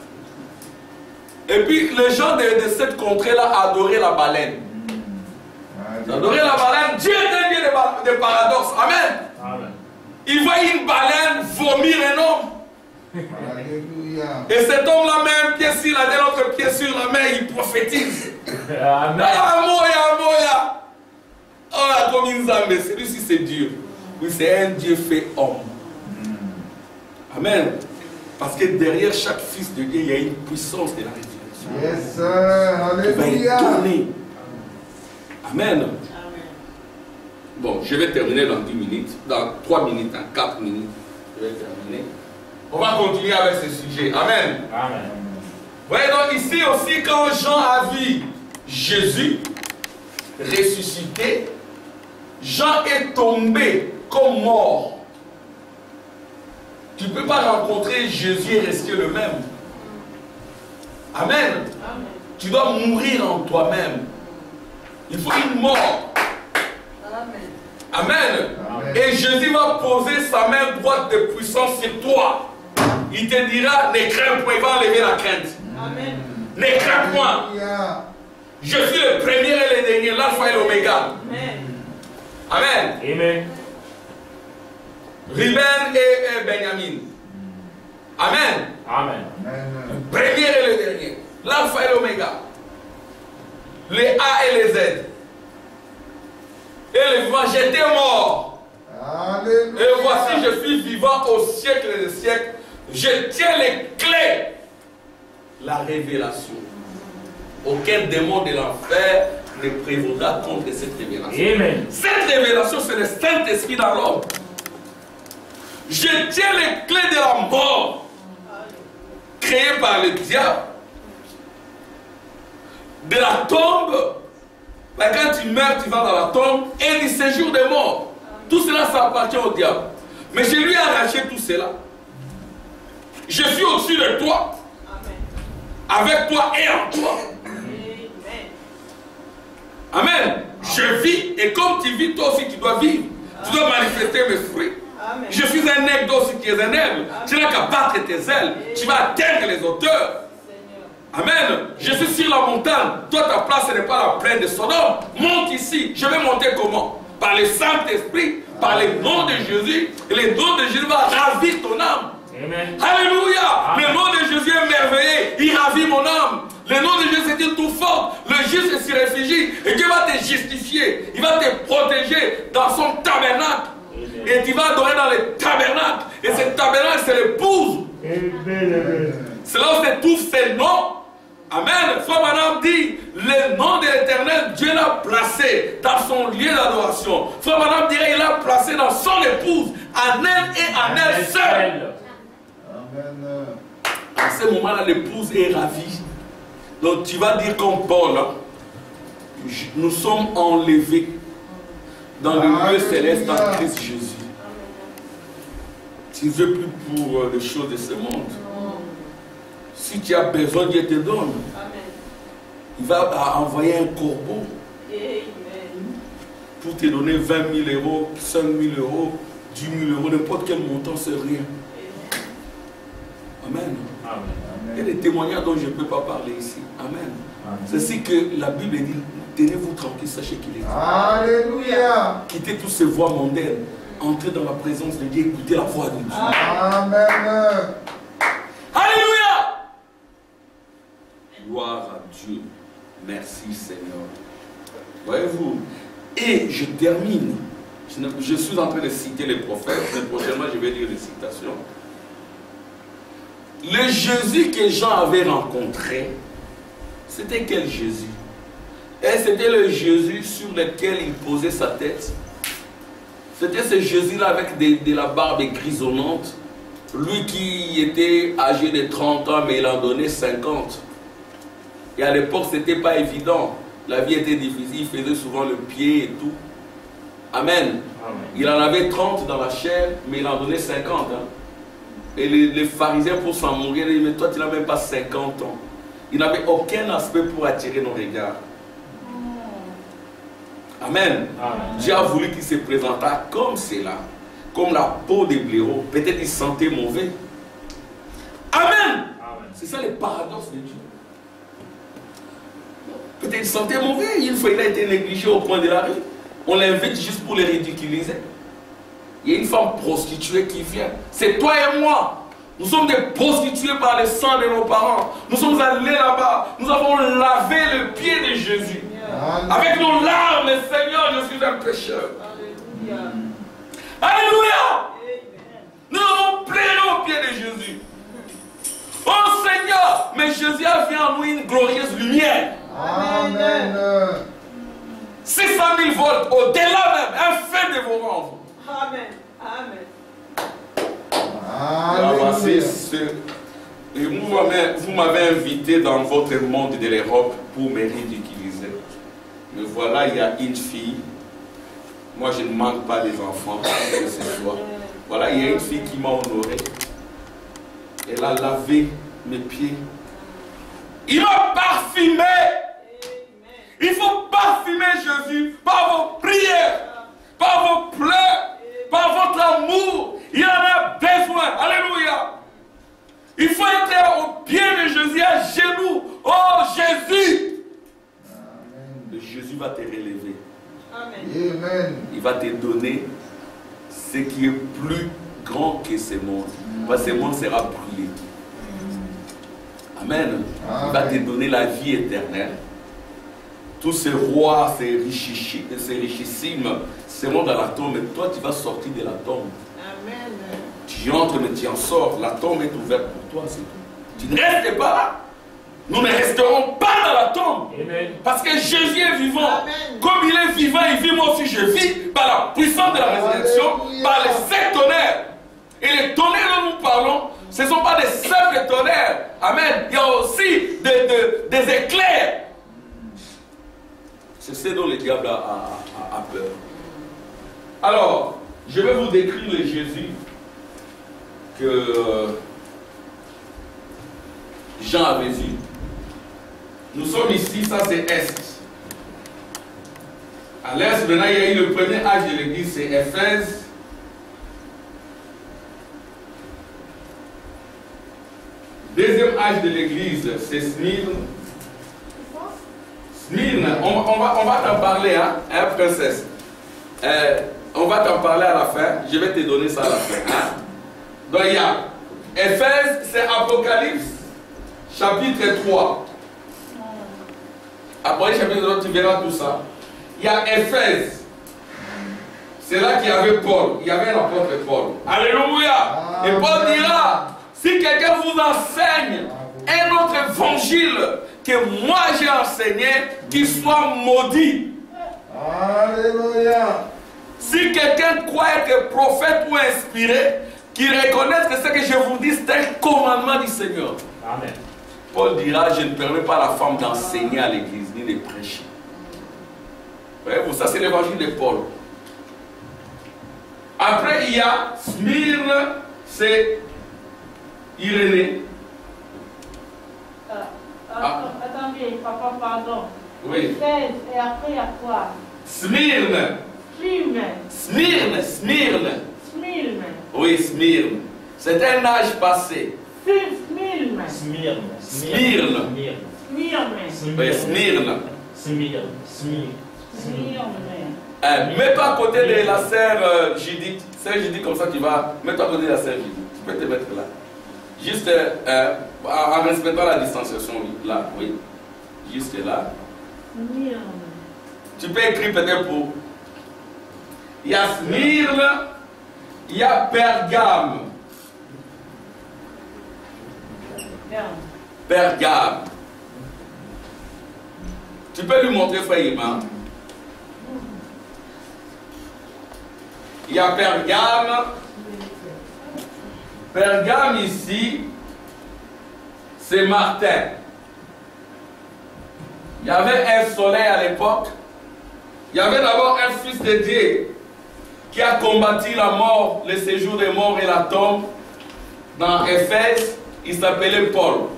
Et puis les gens de cette contrée-là adoraient la baleine. Adoraient la baleine. Dieu est un Dieu de paradoxes. Amen. Amen. Il voit une baleine vomir un homme. Alléluia. Et cet homme-là même, pied sur la tête, l'autre pied sur la main, il prophétise. Amen. Ah, moya. Oh, la commune, celui-ci c'est Dieu. Oui, c'est un Dieu fait homme. Amen. Parce que derrière chaque fils de Dieu, il y a une puissance de la résurrection. Yes, sir. Alléluia. Amen. Bon, je vais terminer dans 10 minutes, dans 3 minutes, dans 4 minutes. Je vais terminer. On va continuer avec ce sujet. Amen. Amen. Voyez donc ici aussi, quand Jean a vu Jésus ressuscité, Jean est tombé comme mort. Tu ne peux pas rencontrer Jésus et rester le même. Amen. Amen. Tu dois mourir en toi-même. Il faut une mort. Amen. Amen. Amen. Et Jésus va poser sa main droite de puissance sur toi. Il te dira, ne crains point, il va enlever la crainte. Amen. Ne crains point. Alléluia. Je suis le premier et le dernier, l'alpha et l'oméga. Amen. Amen. Amen. Ruben et Benjamin. Amen. Amen. Amen. Le premier et le dernier. L'alpha et l'oméga. Les A et les Z. Et le vivant, j'étais mort. Alléluia. Et voici, je suis vivant au siècle des siècles. Je tiens les clés. La révélation. Aucun démon de l'enfer ne prévaudra contre cette révélation. Amen. Cette révélation, c'est le Saint-Esprit dans l'homme. Je tiens les clés de la mort créée par le diable, de la tombe. Mais quand tu meurs, tu vas dans la tombe et du séjour des morts. Tout cela, ça appartient au diable. Mais je lui ai arraché tout cela. Je suis au-dessus de toi, avec toi et en toi. Amen. Je vis et comme tu vis, toi aussi tu dois vivre. Tu dois manifester mes fruits. Amen. Je suis un aigle, toi aussi tu es un aigle. Tu n'as qu'à battre tes ailes. Tu vas atteindre les hauteurs. Amen. Je suis sur la montagne. Toi, ta place, ce n'est pas la plaine de Sodome. Monte ici. Je vais monter comment? Par le Saint-Esprit, par le nom de Jésus. Et le nom de Jésus va ravir ton âme. Amen. Alléluia. Le nom de Jésus est merveilleux. Il ravit mon âme. Le nom de Jésus, c'est une tout fort. Le juste s'y réfugie. Et Dieu va te justifier. Il va te protéger dans son tabernacle. Et tu vas adorer dans le tabernacle. Et ce tabernacle, c'est l'épouse. C'est là où se trouvent ces noms. Amen. Soit madame dit, le nom de l'Éternel, Dieu l'a placé dans son lieu d'adoration. Soit madame dirait, il l'a placé dans son épouse, en elle et en elle seule. Amen. À ce moment-là, l'épouse est ravie. Donc tu vas dire comme Paul, hein, nous sommes enlevés dans le lieu céleste en Christ Jésus. Tu ne veux plus pour les choses de ce monde. Si tu as besoin, Dieu te donne. Il va envoyer un corbeau pour te donner 20 000 euros, 5 000 euros, 10 000 euros, n'importe quel montant, c'est rien. Amen. Il y a des témoignages dont je ne peux pas parler ici. Amen. C'est ce que la Bible dit. Tenez-vous tranquille, sachez qu'il est Dieu. Alléluia. Quittez toutes ces voies mondaines. Entrez dans la présence de Dieu, écoutez la voix de Dieu. Amen. Alléluia. Gloire à Dieu. Merci Seigneur. Voyez-vous. Et je termine. Je suis en train de citer les prophètes. Mais prochainement, je vais lire les citations. Le Jésus que Jean avait rencontré, c'était quel Jésus? Et c'était le Jésus sur lequel il posait sa tête. C'était ce Jésus-là avec de la barbe grisonnante. Lui qui était âgé de 30 ans, mais il en donnait 50. Et à l'époque, ce n'était pas évident. La vie était difficile, il faisait souvent le pied et tout. Amen. Amen. Il en avait 30 dans la chair, mais il en donnait 50. Hein. Et les pharisiens, pour s'en mourir, ils disaient, mais toi, tu n'as même pas 50 ans. Il n'avait aucun aspect pour attirer nos regards. Amen. Amen. Dieu a voulu qu'il se présentât comme cela, comme la peau des blaireaux. Peut-être il sentait mauvais. Amen. Amen. C'est ça le paradoxe de Dieu. Peut-être il sentait mauvais. Une fois, il a été négligé au coin de la rue. On l'invite juste pour le ridiculiser. Il y a une femme prostituée qui vient. C'est toi et moi. Nous sommes des prostituées par le sang de nos parents. Nous sommes allés là-bas. Nous avons lavé le pied de Jésus. Amen. Avec nos larmes, Seigneur, je suis un pécheur. Alléluia. Alléluia. Nous avons pleuré au pied de Jésus. Oh Seigneur, mais Jésus a vu en nous une glorieuse lumière. Amen. 600 000 volts, au-delà même, un feu dévorant. Amen. Amen. Et vous m'avez invité dans votre monde de l'Europe pour me ridiculiser. Mais voilà, il y a une fille Moi, je ne manque pas des enfants, que ce soit. Voilà, il y a une fille qui m'a honoré. Elle a lavé mes pieds. Il m'a parfumé. Il faut parfumer Jésus par vos prières, par vos pleurs, par votre amour. Il en a besoin. Alléluia. Il faut être au pied de Jésus, à genoux. Oh Jésus. Amen. Jésus va te relever. Amen. Il va te donner ce qui est plus grand que ce monde. Parce que ce monde sera brûlé. Amen. Il va te donner la vie éternelle. Tous ces rois, ces richissimes seront dans la tombe. Mais toi, tu vas sortir de la tombe. Amen. Tu entres, mais tu en sors. La tombe est ouverte pour toi, c'est tout. Tu ne restes pas là. Nous ne resterons pas dans la tombe. Amen. Parce que Jésus est vivant. Amen. Comme il est vivant, il vit, moi aussi je vis par la puissance de la résurrection, par les 7 tonnerres. Et les tonnerres dont nous parlons, ce ne sont pas des simples tonnerres. Amen. Il y a aussi des éclairs. C'est ce dont le diable a peur. Alors, je vais vous décrire le Jésus que Jean avait vu. Nous sommes ici, ça c'est Est. À l'Est, maintenant, il y a eu le premier âge de l'église, c'est Éphèse. Deuxième âge de l'église, c'est Smyrne. Smyrne, on va t'en parler, hein, princesse. On va t'en parler à la fin. Je vais te donner ça à la fin. Hein? Donc il y a Éphèse, c'est Apocalypse, chapitre 3. Après chapitre 3, tu verras tout ça. Il y a Éphèse. C'est là qu'il y avait Paul. Il y avait l'apôtre Paul. Alléluia. Et Paul dira, si quelqu'un vous enseigne un autre évangile que moi j'ai enseigné, qu'il soit maudit. Alléluia. Si quelqu'un croit être prophète ou inspiré, qu'il reconnaisse que ce que je vous dis, c'est un commandement du Seigneur. Amen. Paul dira, je ne permets pas à la femme d'enseigner à l'église, ni de prêcher. Voyez-vous, ça c'est l'évangile de Paul. Après, il y a Smyrne, c'est Irénée. Attendez, papa, pardon. Oui. Éphèse, et après, il y a quoi? Smyrne. Smyrne. Smyrne. Oui, Smyrne. C'est un âge passé. Smyrne. Mets-toi à côté de la sœur Judith. Sœur Judith, comme ça tu vas. Mets-toi à côté de la sœur Judith. Tu peux te mettre là. Juste en respectant la distanciation. Là, oui. Juste là. Tu peux écrire peut-être pour. Il y a Smyrne, il y a Pergame. Pergame. Tu peux lui montrer, frère Iman. Il y a Pergame. Pergame ici, c'est Martin. Il y avait un soleil à l'époque. Il y avait d'abord un fils de Dieu qui a combattu la mort, le séjour des morts et la tombe dans Éphèse. Il s'appelait Paul.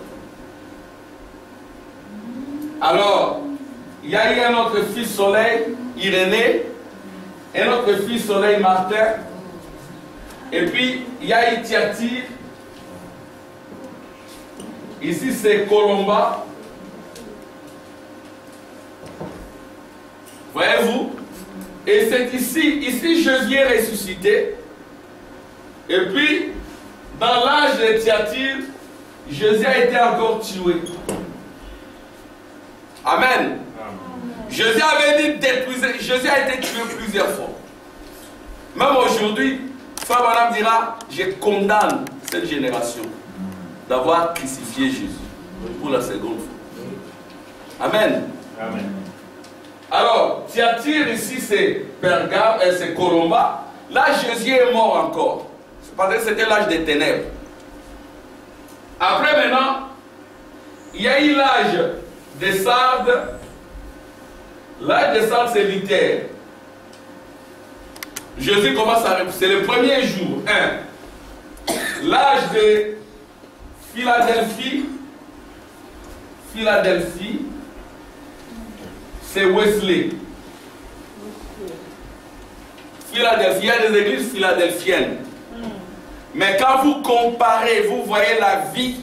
Alors, il y a eu un autre fils soleil, Irénée, un autre fils soleil, Martin, et puis il y a eu Thyatire. Ici c'est Colomba. Voyez-vous? Et c'est ici Jésus est ressuscité. Et puis, dans l'âge de Thyatire, Jésus a été encore tué. Amen. Jésus avait dit détruisez. Jésus a été tué plusieurs fois. Même aujourd'hui, Frère Branham dira, je condamne cette génération d'avoir crucifié Jésus pour la seconde fois. Amen. Amen. Alors, Thyatire ici c'est Pergame et c'est Colomba. Là, Jésus est mort encore. Parce que c'était l'âge des ténèbres. Après maintenant, il y a eu l'âge des Sardes. L'âge des Sardes c'est Luther. Jésus commence à... C'est le premier jour. L'âge de Philadelphie, c'est Wesley. Philadelphie, il y a des églises philadelphiennes. Mais quand vous comparez, vous voyez la vie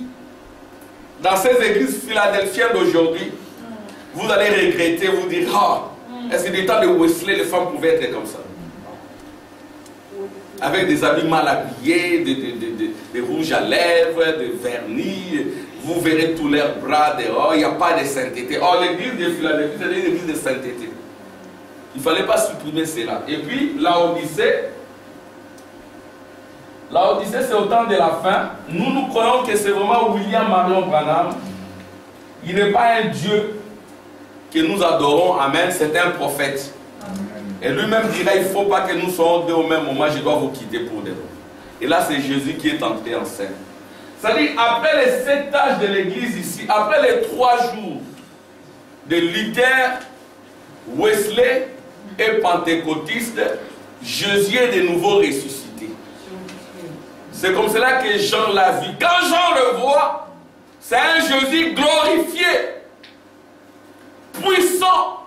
dans ces églises philadelphiennes d'aujourd'hui, vous allez regretter, vous dire, est-ce que des temps de Wesley, les femmes pouvaient être comme ça? Avec des habits mal habillés, des rouges à lèvres, des vernis, vous verrez tous leurs bras dehors, il n'y a pas de sainteté. Or, l'église de Philadelphie, c'est une église de sainteté. Il ne fallait pas supprimer cela. Et puis, Laodicée, c'est au temps de la fin. Nous croyons que c'est vraiment William Marion Branham. Il n'est pas un Dieu que nous adorons, amen, c'est un prophète. Et lui-même dirait, il ne faut pas que nous soyons deux au même moment, je dois vous quitter pour des autres. Et là, c'est Jésus qui est entré en scène. C'est-à-dire, après les 7 âges de l'église ici, après les 3 jours de Luther, Wesley et pentecôtiste, Jésus est de nouveau ressuscité. C'est comme cela que Jean l'a vu. Quand Jean le voit, c'est un Jésus glorifié, puissant.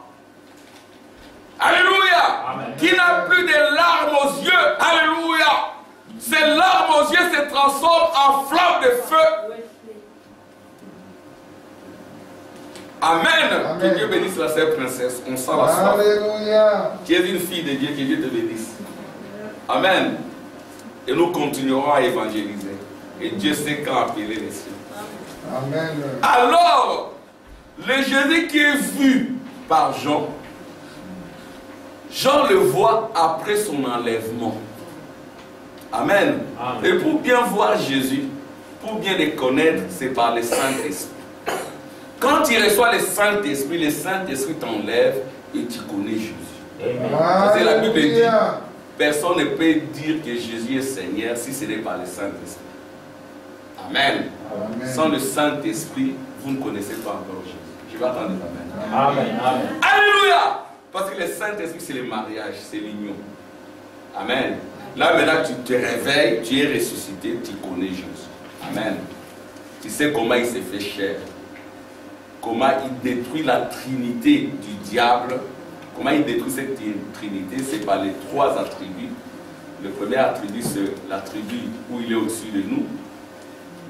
Alléluia. Amen. Qui n'a plus de larmes aux yeux. Alléluia. Ces larmes aux yeux se transforment en flammes de feu. Amen. Amen. Que Dieu bénisse la sœur princesse. On sent la soif. Alléluia. Tu es une fille de Dieu, que Dieu te bénisse. Amen. Et nous continuerons à évangéliser. Et Dieu sait quand appeler les cieux. Amen. Alors, le Jésus qui est vu par Jean, Jean le voit après son enlèvement. Amen. Amen. Et pour bien voir Jésus, pour bien le connaître, c'est par le Saint-Esprit. Quand tu reçois le Saint-Esprit t'enlève et tu connais Jésus. Parce que la Bible dit, personne ne peut dire que Jésus est Seigneur si ce n'est par le Saint-Esprit. Amen. Amen. Sans le Saint-Esprit, vous ne connaissez pas encore Jésus. Je vais attendre Amen. Amen. Amen. Alléluia. Parce que le Saint-Esprit, c'est le mariage, c'est l'union. Amen. Là, maintenant, tu te réveilles, tu es ressuscité, tu connais Jésus. Amen. Tu sais comment il s'est fait chair. Comment il détruit la trinité du diable. Comment il détruit cette trinité? C'est par les 3 attributs. Le premier attribut, c'est l'attribut où il est au-dessus de nous.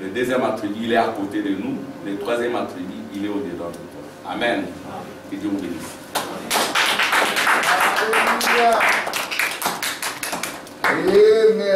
Le deuxième attribut, il est à côté de nous. Le troisième attribut, il est au-dedans de toi. Amen. Que Dieu vous bénisse. Amen.